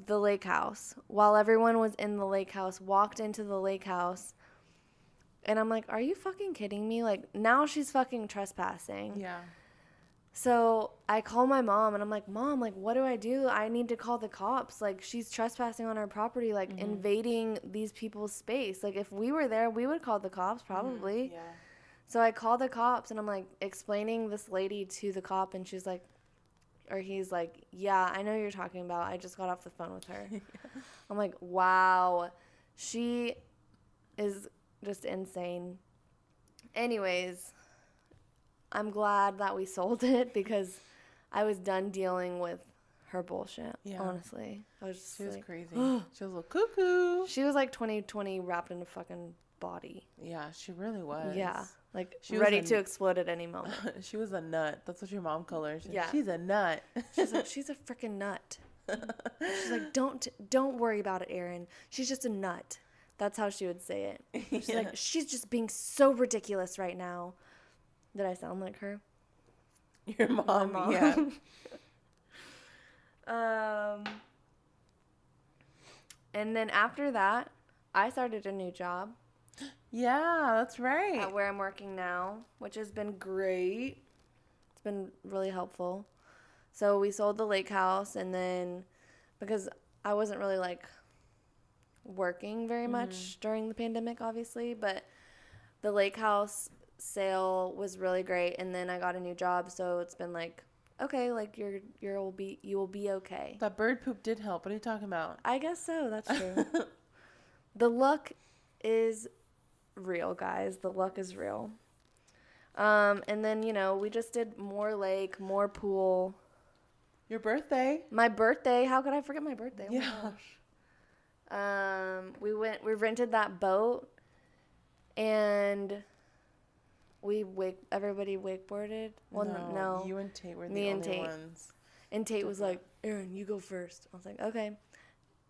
the lake house while everyone was in the lake house, walked into the lake house. And I'm like, are you fucking kidding me? Like, now she's fucking trespassing. Yeah. So I call my mom and I'm like, Mom, like, what do? I need to call the cops. Like, she's trespassing on our property, like, invading these people's space. Like, if we were there, we would call the cops probably. Yeah. So I called the cops and I'm like explaining this lady to the cop and she's like, or he's like, yeah, I know who you're talking about. I just got off the phone with her. I'm like, wow, she is just insane. Anyways, I'm glad that we sold it because I was done dealing with her bullshit. Yeah. Honestly, I was just she was like, crazy. She was a little cuckoo. She was like 2020 wrapped in a fucking body. Yeah, she really was. Yeah, like she ready to explode at any moment. She was a nut. That's what your mom called her. Yeah, she's a nut. She's like, she's a freaking nut. She's like, don't worry about it, Erin. She's just a nut. That's how she would say it. She's like, she's just being so ridiculous right now. Did I sound like her? Your mom, yeah. And then after that, I started a new job. Yeah, that's right. At where I'm working now, which has been great. It's been really helpful. So we sold the lake house, and then because I wasn't really like working very much during the pandemic, obviously, but the lake house sale was really great, and then I got a new job, so it's been like, okay, like you will be okay. That bird poop did help. What are you talking about? I guess so. That's true. The luck is real, guys. The luck is real. And then, you know, we just did more lake, more pool. Your birthday. My birthday. How could I forget my birthday? Yeah. Oh my gosh. We rented that boat, and everybody wakeboarded. Well, no. You and Tate were Me the and only Tate. ones. And Tate was like, Erin, you go first. I was like, okay.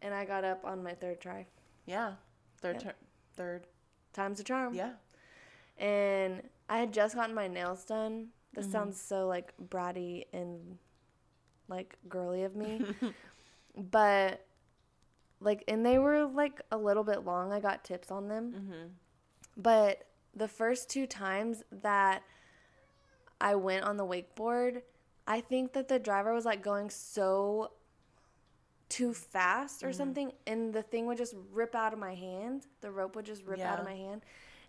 And I got up on my third try. Yeah. Third. Time's a charm. Yeah. And I had just gotten my nails done. This sounds so, like, bratty and, like, girly of me. But, like, and they were, like, a little bit long. I got tips on them. But the first 2 times that I went on the wakeboard, I think that the driver was, like, going so too fast or something, and the thing would just rip out of my hand. The rope would just rip out of my hand.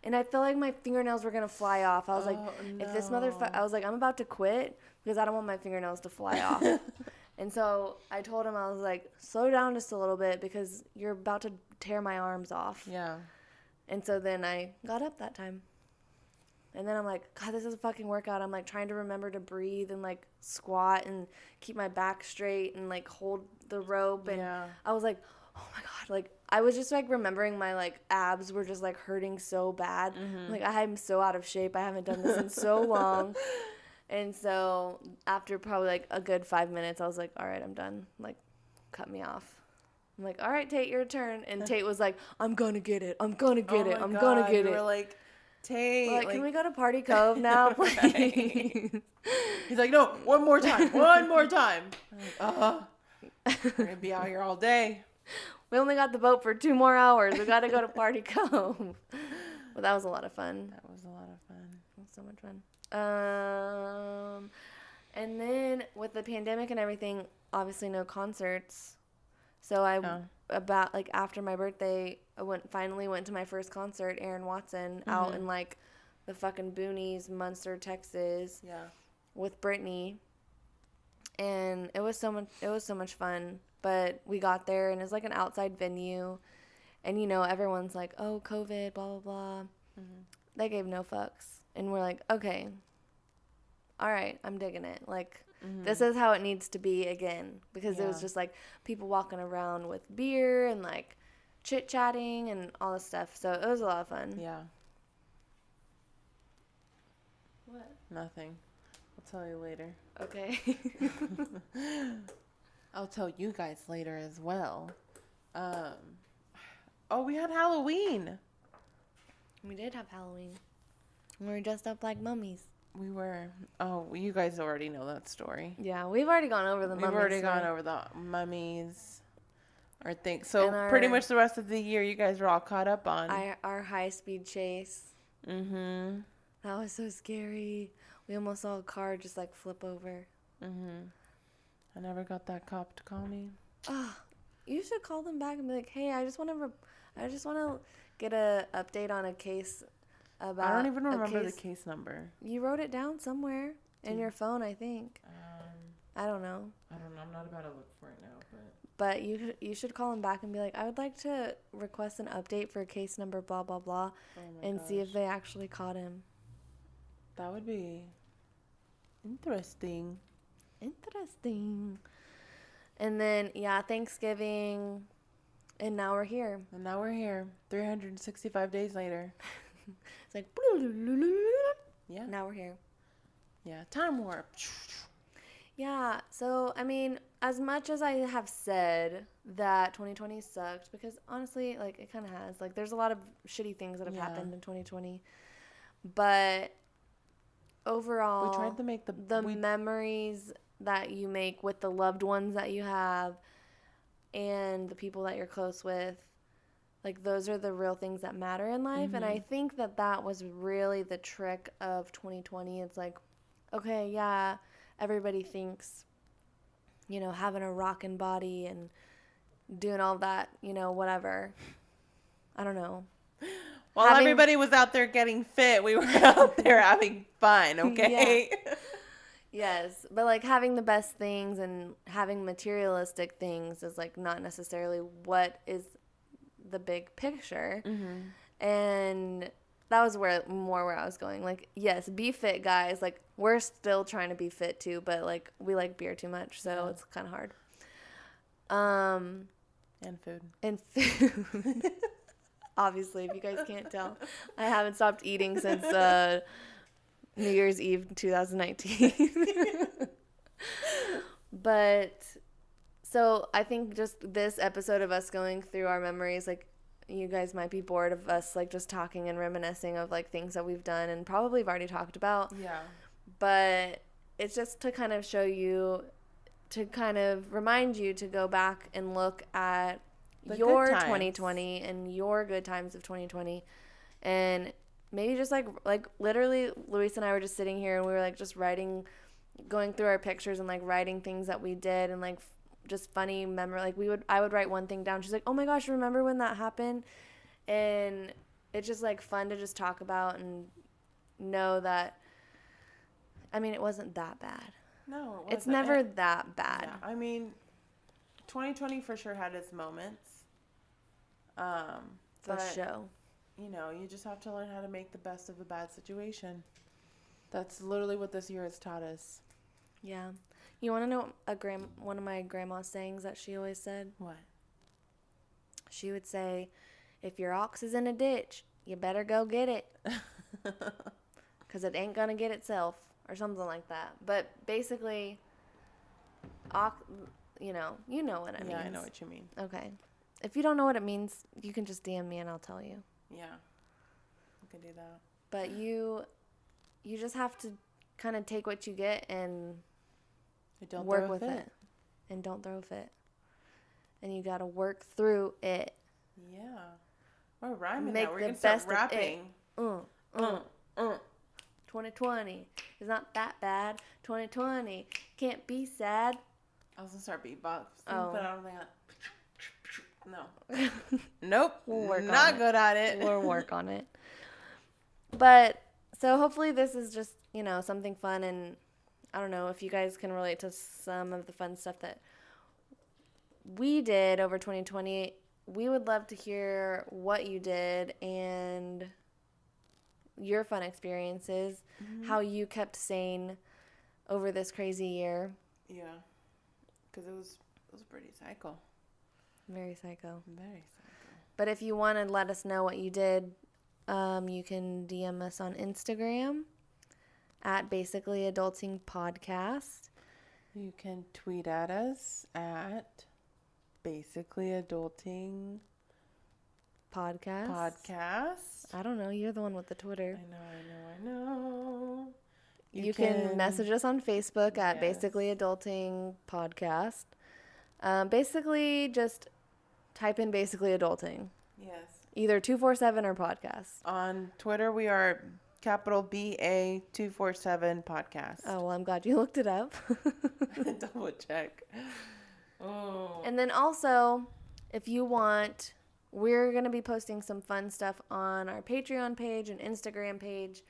And I felt like my fingernails were going to fly off. I was like, if this motherfucker, I was like, I'm about to quit because I don't want my fingernails to fly off. And so I told him, I was like, slow down just a little bit because you're about to tear my arms off. Yeah. And so then I got up that time. And then I'm like, God, this is a fucking workout. I'm like trying to remember to breathe and like squat and keep my back straight and like hold the rope. And I was like, oh my God. Like I was just like remembering my like abs were just like hurting so bad. Like I'm so out of shape. I haven't done this in so long. And so after probably like a good 5 minutes, I was like, all right, I'm done. Like cut me off. I'm like, all right, Tate, your turn. And Tate was like, I'm going to get it. I'm going to get it. I'm going to get it. We're like, Tate. Like, can we go to Party Cove now, please? He's like, no, one more time. One more time. I'm like, we're going to be out here all day. We only got the boat for 2 more hours. We got to go to Party Cove. But that was a lot of fun. That was a lot of fun. It was so much fun. And then with the pandemic and everything, obviously no concerts. So about like after my birthday, I finally went to my first concert, Aaron Watson, out in like the fucking boonies, Munster, Texas, with Brittany, and it was so much fun. But we got there and it's like an outside venue, and you know everyone's like, oh, COVID, blah blah blah. They gave no fucks, and we're like, okay, all right, I'm digging it, like. This is how it needs to be again, because it was just like people walking around with beer and like chit chatting and all this stuff. So it was a lot of fun. Yeah. What? Nothing. I'll tell you later. Okay. I'll tell you guys later as well. Oh, we had Halloween. We did have Halloween. We were dressed up like mummies. We were. Oh, you guys already know that story. Yeah, we've already gone over the mummies. We've already gone over the mummies. or things. So And pretty our- much the rest of the year, you guys are all caught up on. Our high-speed chase. Mm-hmm. That was so scary. We almost saw a car just like flip over. Mm-hmm. I never got that cop to call me. Oh, you should call them back and be like, "Hey, I just want to get a update on a case about." I don't even remember the case. case number. You wrote it down somewhere in your phone, I think. I don't know. I don't know. I'm not about to look for it now, But you should call them back and be like, "I would like to request an update for case number blah blah blah," and see if they actually caught him. That would be interesting. Interesting. And then Thanksgiving, and now we're here. And now we're here, 365 days later. It's like, Yeah. now we're here. Yeah. Time warp. Yeah, so, I mean, as much as I have said that 2020 sucked, because honestly, like, it kind of has. Like, there's a lot of shitty things that have happened in 2020. But overall, We tried to make the memories that you make with the loved ones that you have and the people that you're close with, like, those are the real things that matter in life. And I think that was really the trick of 2020. It's like, okay, yeah, everybody thinks, having a rockin' body and doing all that, whatever. I don't know. While everybody was out there getting fit, we were out there having fun, okay? Yeah. Yes, but like having the best things and having materialistic things is like not necessarily what is the big picture. And that was where I was going. Like, yes, be fit, guys. Like, we're still trying to be fit too, but like we like beer too much, so it's kind of hard. And food. And food. Obviously, if you guys can't tell, I haven't stopped eating since New Year's Eve 2019. But so I think just this episode of us going through our memories, like, you guys might be bored of us like just talking and reminiscing of like things that we've done and probably have already talked about. Yeah. But it's just to kind of show you, to kind of remind you to go back and look at your 2020 and your good times of 2020, and maybe just like literally Luis and I were just sitting here and we were like just going through our pictures and like writing things that we did and like just funny memory. Like I would write one thing down. She's like, "Oh my gosh, remember when that happened?" And it's just like fun to just talk about and know that, I mean, it wasn't that bad. No, it wasn't. It's never that bad. Yeah, I mean, 2020 for sure had its moments. For show. You just have to learn how to make the best of a bad situation. That's literally what this year has taught us. Yeah. You want to know one of my grandma's sayings that she always said? What? She would say, "If your ox is in a ditch, you better go get it. Because it ain't going to get itself," or something like that. But basically, you know what I mean. Yeah, I know what you mean. Okay. If you don't know what it means, you can just DM me and I'll tell you. Yeah. We can do that. But you just have to kind of take what you get and Don't work throw a with fit. it. And don't throw a fit. And you got to work through it. Yeah. We're rhyming Make now. We're the going to start best of rapping. 2020 is not that bad. 2020 can't be sad. I was going to start beatbox. Oh. But I don't think No. Nope. We'll work on Not it. good at it. We'll work on it. But so hopefully this is just, something fun, and I don't know if you guys can relate to some of the fun stuff that we did over 2020. We would love to hear what you did and your fun experiences, how you kept sane over this crazy year. Yeah. Because it was pretty psycho. Very psycho. Very psycho. But if you want to let us know what you did, you can DM us on Instagram at Basically Adulting Podcast. You can tweet at us at Basically Adulting Podcast. I don't know. You're the one with the Twitter. I know. You can message us on Facebook at Yes. Basically Adulting Podcast. Basically, just Type in basically adulting. Yes. Either 247 or podcast. On Twitter, we are capital BA247 podcast. Oh, well, I'm glad you looked it up. Double check. Oh. And then also, if you want, we're going to be posting some fun stuff on our Patreon page and Instagram page.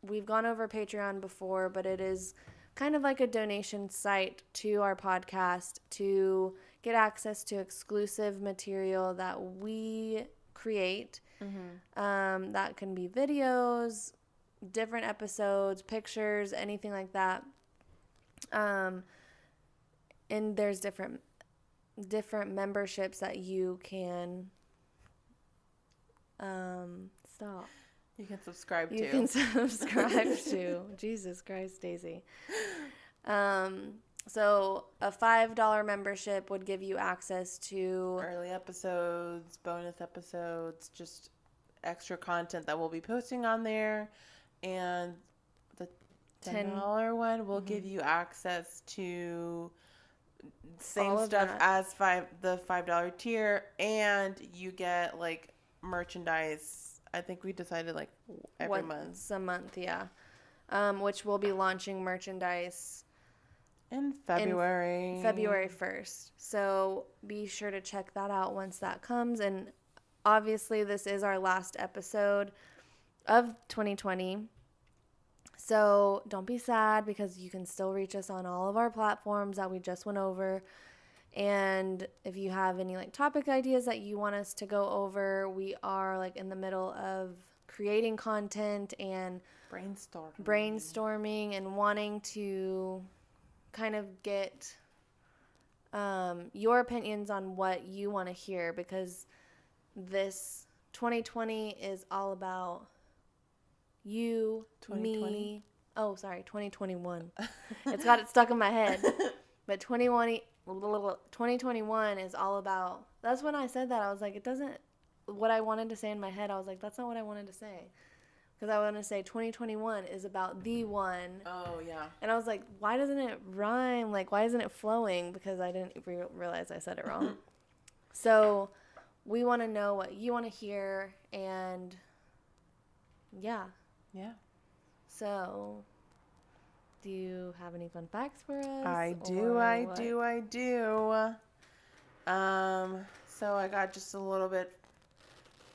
We've gone over Patreon before, but it is kind of like a donation site to our podcast to get access to exclusive material that we create. That can be videos, different episodes, pictures, anything like that. And there's different memberships that you can stop. You can subscribe to. You can subscribe to. Jesus Christ, Daisy. So a $5 membership would give you access to early episodes, bonus episodes, just extra content that we'll be posting on there. And the $10 one will give you access to same stuff as the $5 tier, and you get like merchandise. I think we decided like every month. Once a month, yeah. Which we'll be launching merchandise in February. February 1st. So be sure to check that out once that comes. And obviously this is our last episode of 2020. So don't be sad, because you can still reach us on all of our platforms that we just went over. And if you have any like topic ideas that you want us to go over, we are like in the middle of creating content and brainstorming and wanting to kind of get your opinions on what you want to hear, because this 2020 is all about you, 2020? me. Oh, sorry, 2021. It's got it stuck in my head. But 2021 is all about, that's when I said that. I was like, it doesn't, what I wanted to say in my head, I was like, that's not what I wanted to say. Because I want to say 2021 is about the one. Oh, yeah. And I was like, why doesn't it rhyme? Like, why isn't it flowing? Because I didn't realize I said it wrong. So we want to know what you want to hear. And yeah. Yeah. So, do you have any fun facts for us? I do. So I got just a little bit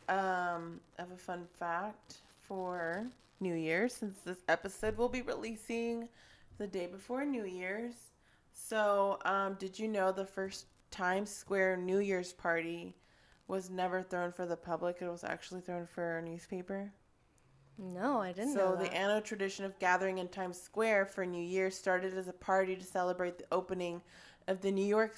of a fun fact for New Year's, since this episode will be releasing the day before New Year's. So, did you know the first Times Square New Year's party was never thrown for the public? It was actually thrown for a newspaper. No, I didn't know that. So the annual tradition of gathering in Times Square for New Year started as a party to celebrate the opening of the New York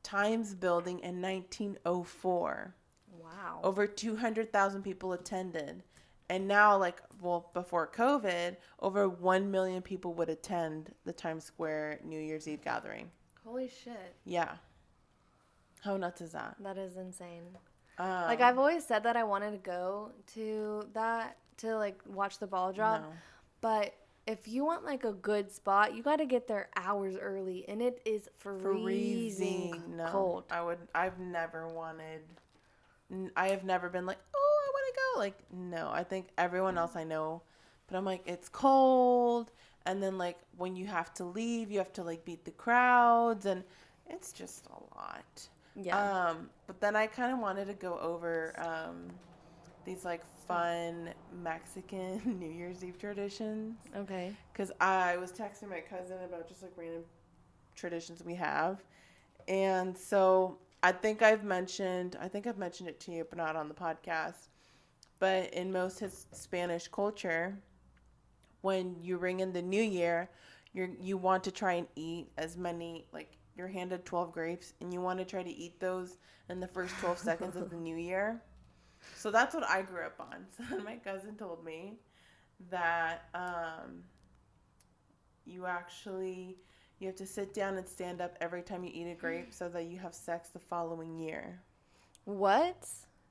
Times building in 1904. Wow. Over 200,000 people attended. And now, before COVID, over 1 million people would attend the Times Square New Year's Eve gathering. Holy shit. Yeah. How nuts is that? That is insane. I've always said that I wanted to go to that, to watch the ball drop. No. But if you want a good spot, you got to get there hours early, and it is freezing cold. I have never been like, oh, I want to go. No, I think everyone else I know, but I'm like, it's cold. And then when you have to leave, you have to beat the crowds, and it's just a lot. Yeah. But then I kind of wanted to go over these fun Mexican New Year's Eve traditions. Okay. Because I was texting my cousin about just random traditions we have, and so I think I've mentioned it to you, but not on the podcast. But in most Spanish culture, when you ring in the New Year, you want to try and eat as many you're handed 12 grapes, and you want to try to eat those in the first 12 seconds of the new year. So that's what I grew up on. So my cousin told me that you have to sit down and stand up every time you eat a grape so that you have sex the following year. What?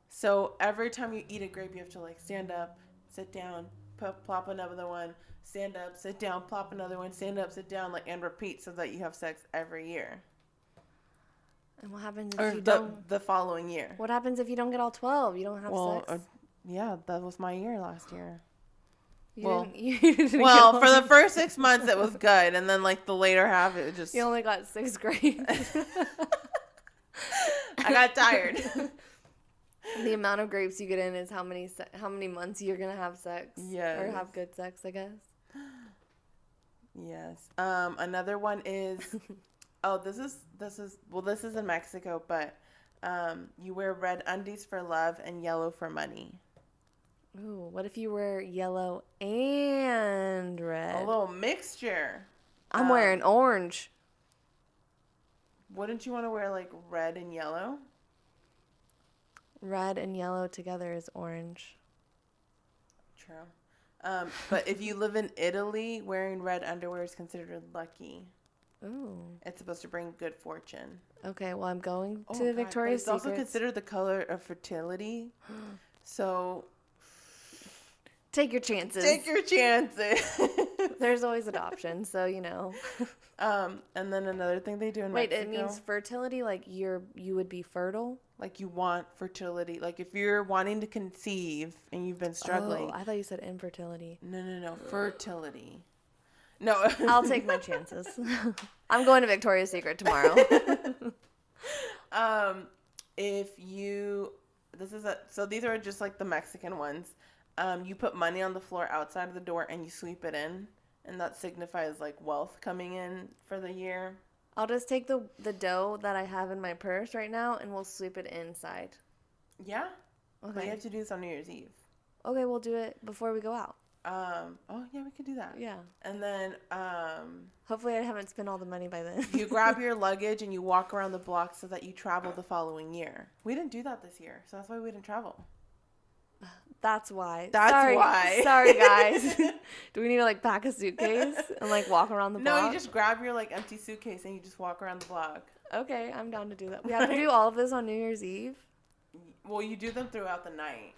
So every time you eat a grape, you have to stand up, sit down, plop another one, stand up, sit down, plop another one, stand up, sit down, and repeat so that you have sex every year. And what happens if Or you don't? the following year. What happens if you don't get all 12? You don't have sex? Yeah, that was my year last year. You didn't Well, get for all- the first 6 months it was good, and then like the later half it just You only got 6 grapes. I got tired. The amount of grapes you get in is how many months you're gonna have sex. Yes. Or have good sex, I guess. Yes. Another one is this is in Mexico, but you wear red undies for love and yellow for money. Ooh, what if you wear yellow and red? A little mixture. I'm wearing orange. Wouldn't you want to wear like red and yellow? Red and yellow together is orange. True. But if you live in Italy, wearing red underwear is considered lucky. Ooh. It's supposed to bring good fortune. Okay, well, I'm going Oh, to God, Victoria's but it's Secret. also considered the color of fertility. So Take your chances. take your chances. There's always adoption, so you know. And then another thing they do in Wait, Mexico. it means fertility, like you would be fertile? Like you want fertility. Like if you're wanting to conceive and you've been struggling. Oh, I thought you said infertility. No. Fertility. No. I'll take my chances. I'm going to Victoria's Secret tomorrow. If you, so these are just like the Mexican ones. You put money on the floor outside of the door and you sweep it in. And that signifies like wealth coming in for the year. I'll just take the dough that I have in my purse right now and we'll sweep it inside. Yeah. But Okay. you have to do this on New Year's Eve. Okay, we'll do it before we go out. Oh yeah, we could do that. Yeah. And then Hopefully I haven't spent all the money by then. you grab your luggage and you walk around the block so that you travel the following year. We didn't do that this year, so that's why we didn't travel. That's why. That's why. Sorry, guys. Do we need to like pack a suitcase and like walk around the block? No, you just grab your like empty suitcase and you just walk around the block. Okay, I'm down to do that. We have to do all of this on New Year's Eve. Well, you do them throughout the night.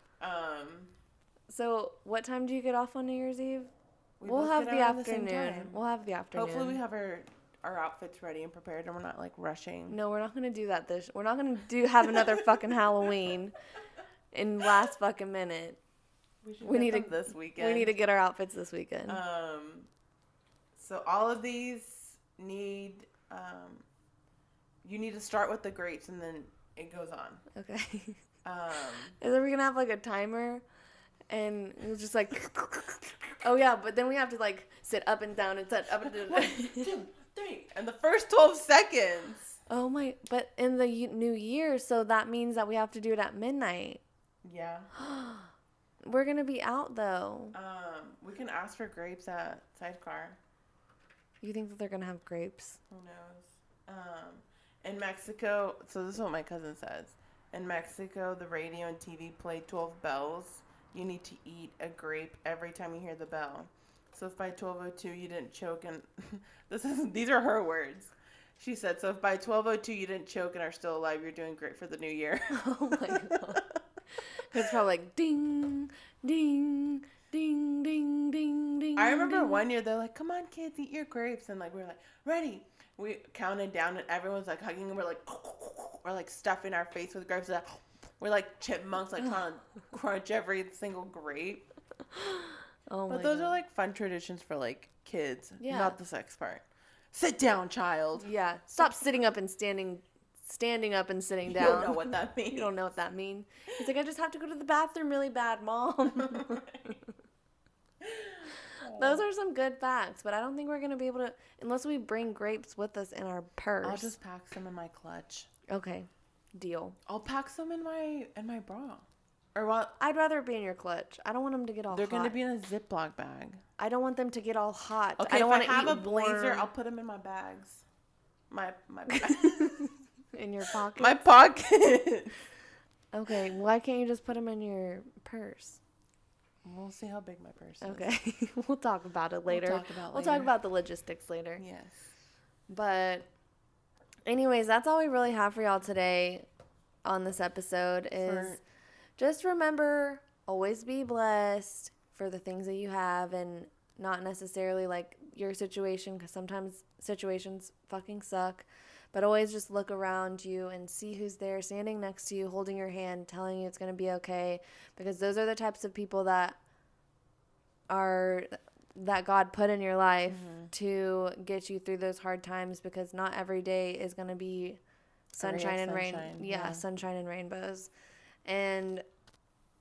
So, what time do you get off on New Year's Eve? We We'll both have get the out at same afternoon. time. We'll have the afternoon. Hopefully, we have our outfits ready and prepared, and we're not like rushing. No, we're not gonna do that. We're not gonna have another fucking Halloween in last fucking minute. We need them this weekend. We need to get our outfits this weekend. So all of these need you need to start with the grapes, and then it goes on. Okay. Um, Are we gonna have like a timer, and it's just like, oh yeah, but then we have to like sit up and down and sit up and down. 1, 2, 3, and the first 12 seconds. Oh my! But in the new year, so that means that we have to do it at midnight. Yeah. We're gonna be out though. We can ask for grapes at Sidecar. You think that they're gonna have grapes? Who knows? In Mexico, so this is what my cousin says. In Mexico, the radio and TV play 12 bells. You need to eat a grape every time you hear the bell. So if by 12:02 you didn't choke and these are her words. She said, so if by 12:02 you didn't choke and are still alive, you're doing great for the new year. Oh my god! It's probably like ding, ding, ding, ding, ding, ding. I remember ding. one year they're like, "Come on, kids, eat your grapes," and like we were like, "Ready." We counted down and everyone's like hugging and we're like stuffing our face with grapes. We're like chipmunks, like trying to crunch every single grape. Oh my But those god. are like fun traditions for like kids, Yeah. not the sex part. Sit down, child. Yeah. Stop sitting up and standing up and sitting You down. don't know what that means. You don't know what that means. It's like, I just have to go to the bathroom really bad, Mom. Those are some good facts, but I don't think we're going to be able to, unless we bring grapes with us in our purse. I'll just pack some in my clutch. Okay. Deal. I'll pack some in my bra. Or what? I'd rather it be in your clutch. I don't want them to get all They're hot. going to be in a Ziploc bag. I don't want them to get all hot. Okay, I don't if I want to have eat a blazer, warm I'll put them in my bags. My bag. in your pocket. My pocket. Okay, why can't you just put them in your purse? We'll see how big my purse is. Okay, we'll talk about it later. We'll Talk about the logistics later. Yes. But anyways, that's all we really have for y'all today on this episode is just remember, always be blessed for the things that you have and not necessarily like your situation, because sometimes situations fucking suck. But always just look around you and see who's there, standing next to you, holding your hand, telling you it's going to be okay. Because those are the types of people that God put in your life to get you through those hard times, because not every day is going to be sunshine and rain. Yeah, sunshine and rainbows. And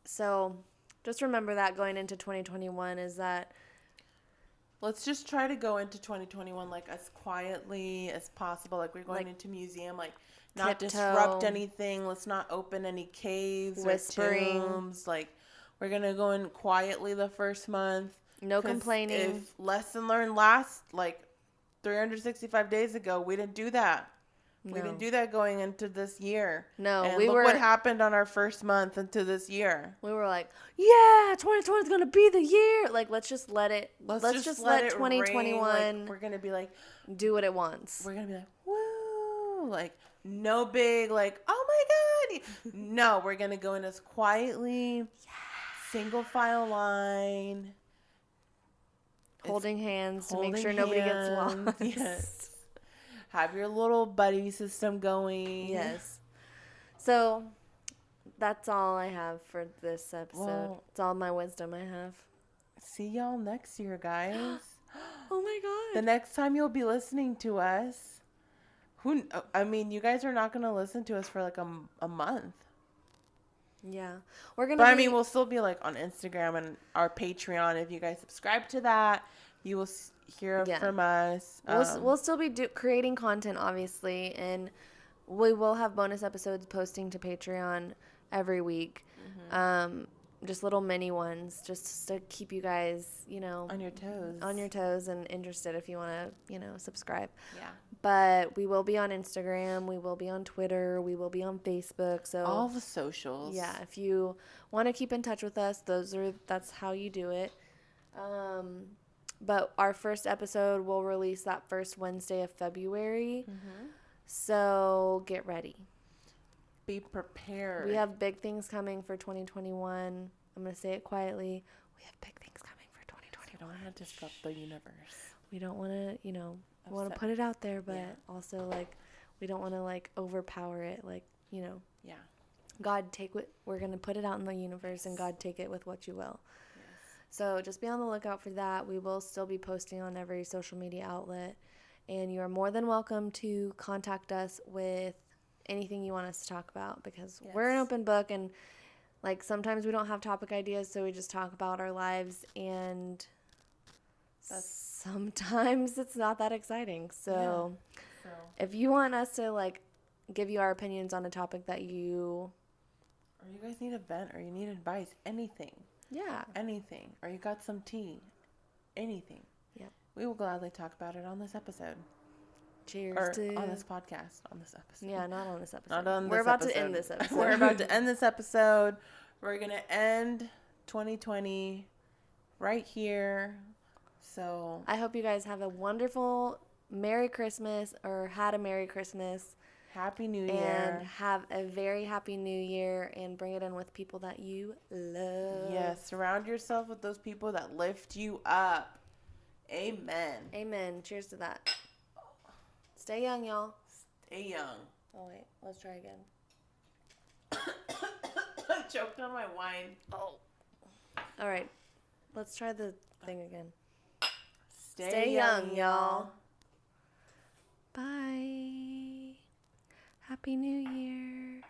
so just remember that going into 2021 is that let's just try to go into 2021 like as quietly as possible. Like we're going into museum, like not disrupt anything. Let's not open any caves whispering. or tombs. Like we're going to go in quietly the first month. No complaining. If lesson learned last like 365 days ago, we didn't do that. No. We didn't do that going into this year. No, and look what happened on our first month into this year. We were like, yeah, 2020 is going to be the year. Like, let's just let it, let's just let 2021. Like, we're going to be like, do what it wants. We're going to be like, woo. Like, no big, like, oh my God. No, we're going to go in as quietly, single file line. Holding hands to make sure nobody gets lost. Yes. Have your little buddy system going. Yes. So that's all I have for this episode. Well, it's all my wisdom I have. See y'all next year, guys. Oh my God. The next time you'll be listening to us. You guys are not going to listen to us for like a month. Yeah. We'll still be like on Instagram and our Patreon. If you guys subscribe to that, you will hear from us. We'll still be creating content, obviously, and we will have bonus episodes posting to Patreon every week. Mm-hmm. Just little mini ones, just to keep you guys, on your toes and interested if you want to, subscribe. Yeah. But we will be on Instagram, we will be on Twitter, we will be on Facebook. So all the socials. Yeah, if you want to keep in touch with us, that's how you do it. But our first episode will release that first Wednesday of February. Mm-hmm. So get ready. Be prepared. We have big things coming for 2021. I'm going to say it quietly. We have big things coming for 2021. We don't want to disrupt the universe. We don't want to, we want to put it out there, but also, we don't want to, overpower it. Yeah. God, we're going to put it out in the universe, and God, take it with what you will. So just be on the lookout for that. We will still be posting on every social media outlet. And you are more than welcome to contact us with anything you want us to talk about, because we're an open book, and sometimes we don't have topic ideas, so we just talk about our lives, and sometimes it's not that exciting. So if you want us to give you our opinions on a topic that or you guys need a vent, or you need advice, anything. Yeah. Anything. Or you got some tea. Anything. Yeah. We will gladly talk about it on this episode. Cheers on this podcast. On this episode. Yeah, not on this episode. Not on We're this about episode. to end this episode. We're about to end this episode. We're going to end 2020 right here. So I hope you guys have a wonderful Merry Christmas, or had a Merry Christmas. Happy New Year. And have a very happy New Year, and bring it in with people that you love. Yes, surround yourself with those people that lift you up. Amen. Amen. Cheers to that. Stay young, y'all. Stay young. Oh, wait. Let's try again. I choked on my wine. Oh. All right. Let's try the thing again. Stay young, y'all. Bye. Happy New Year.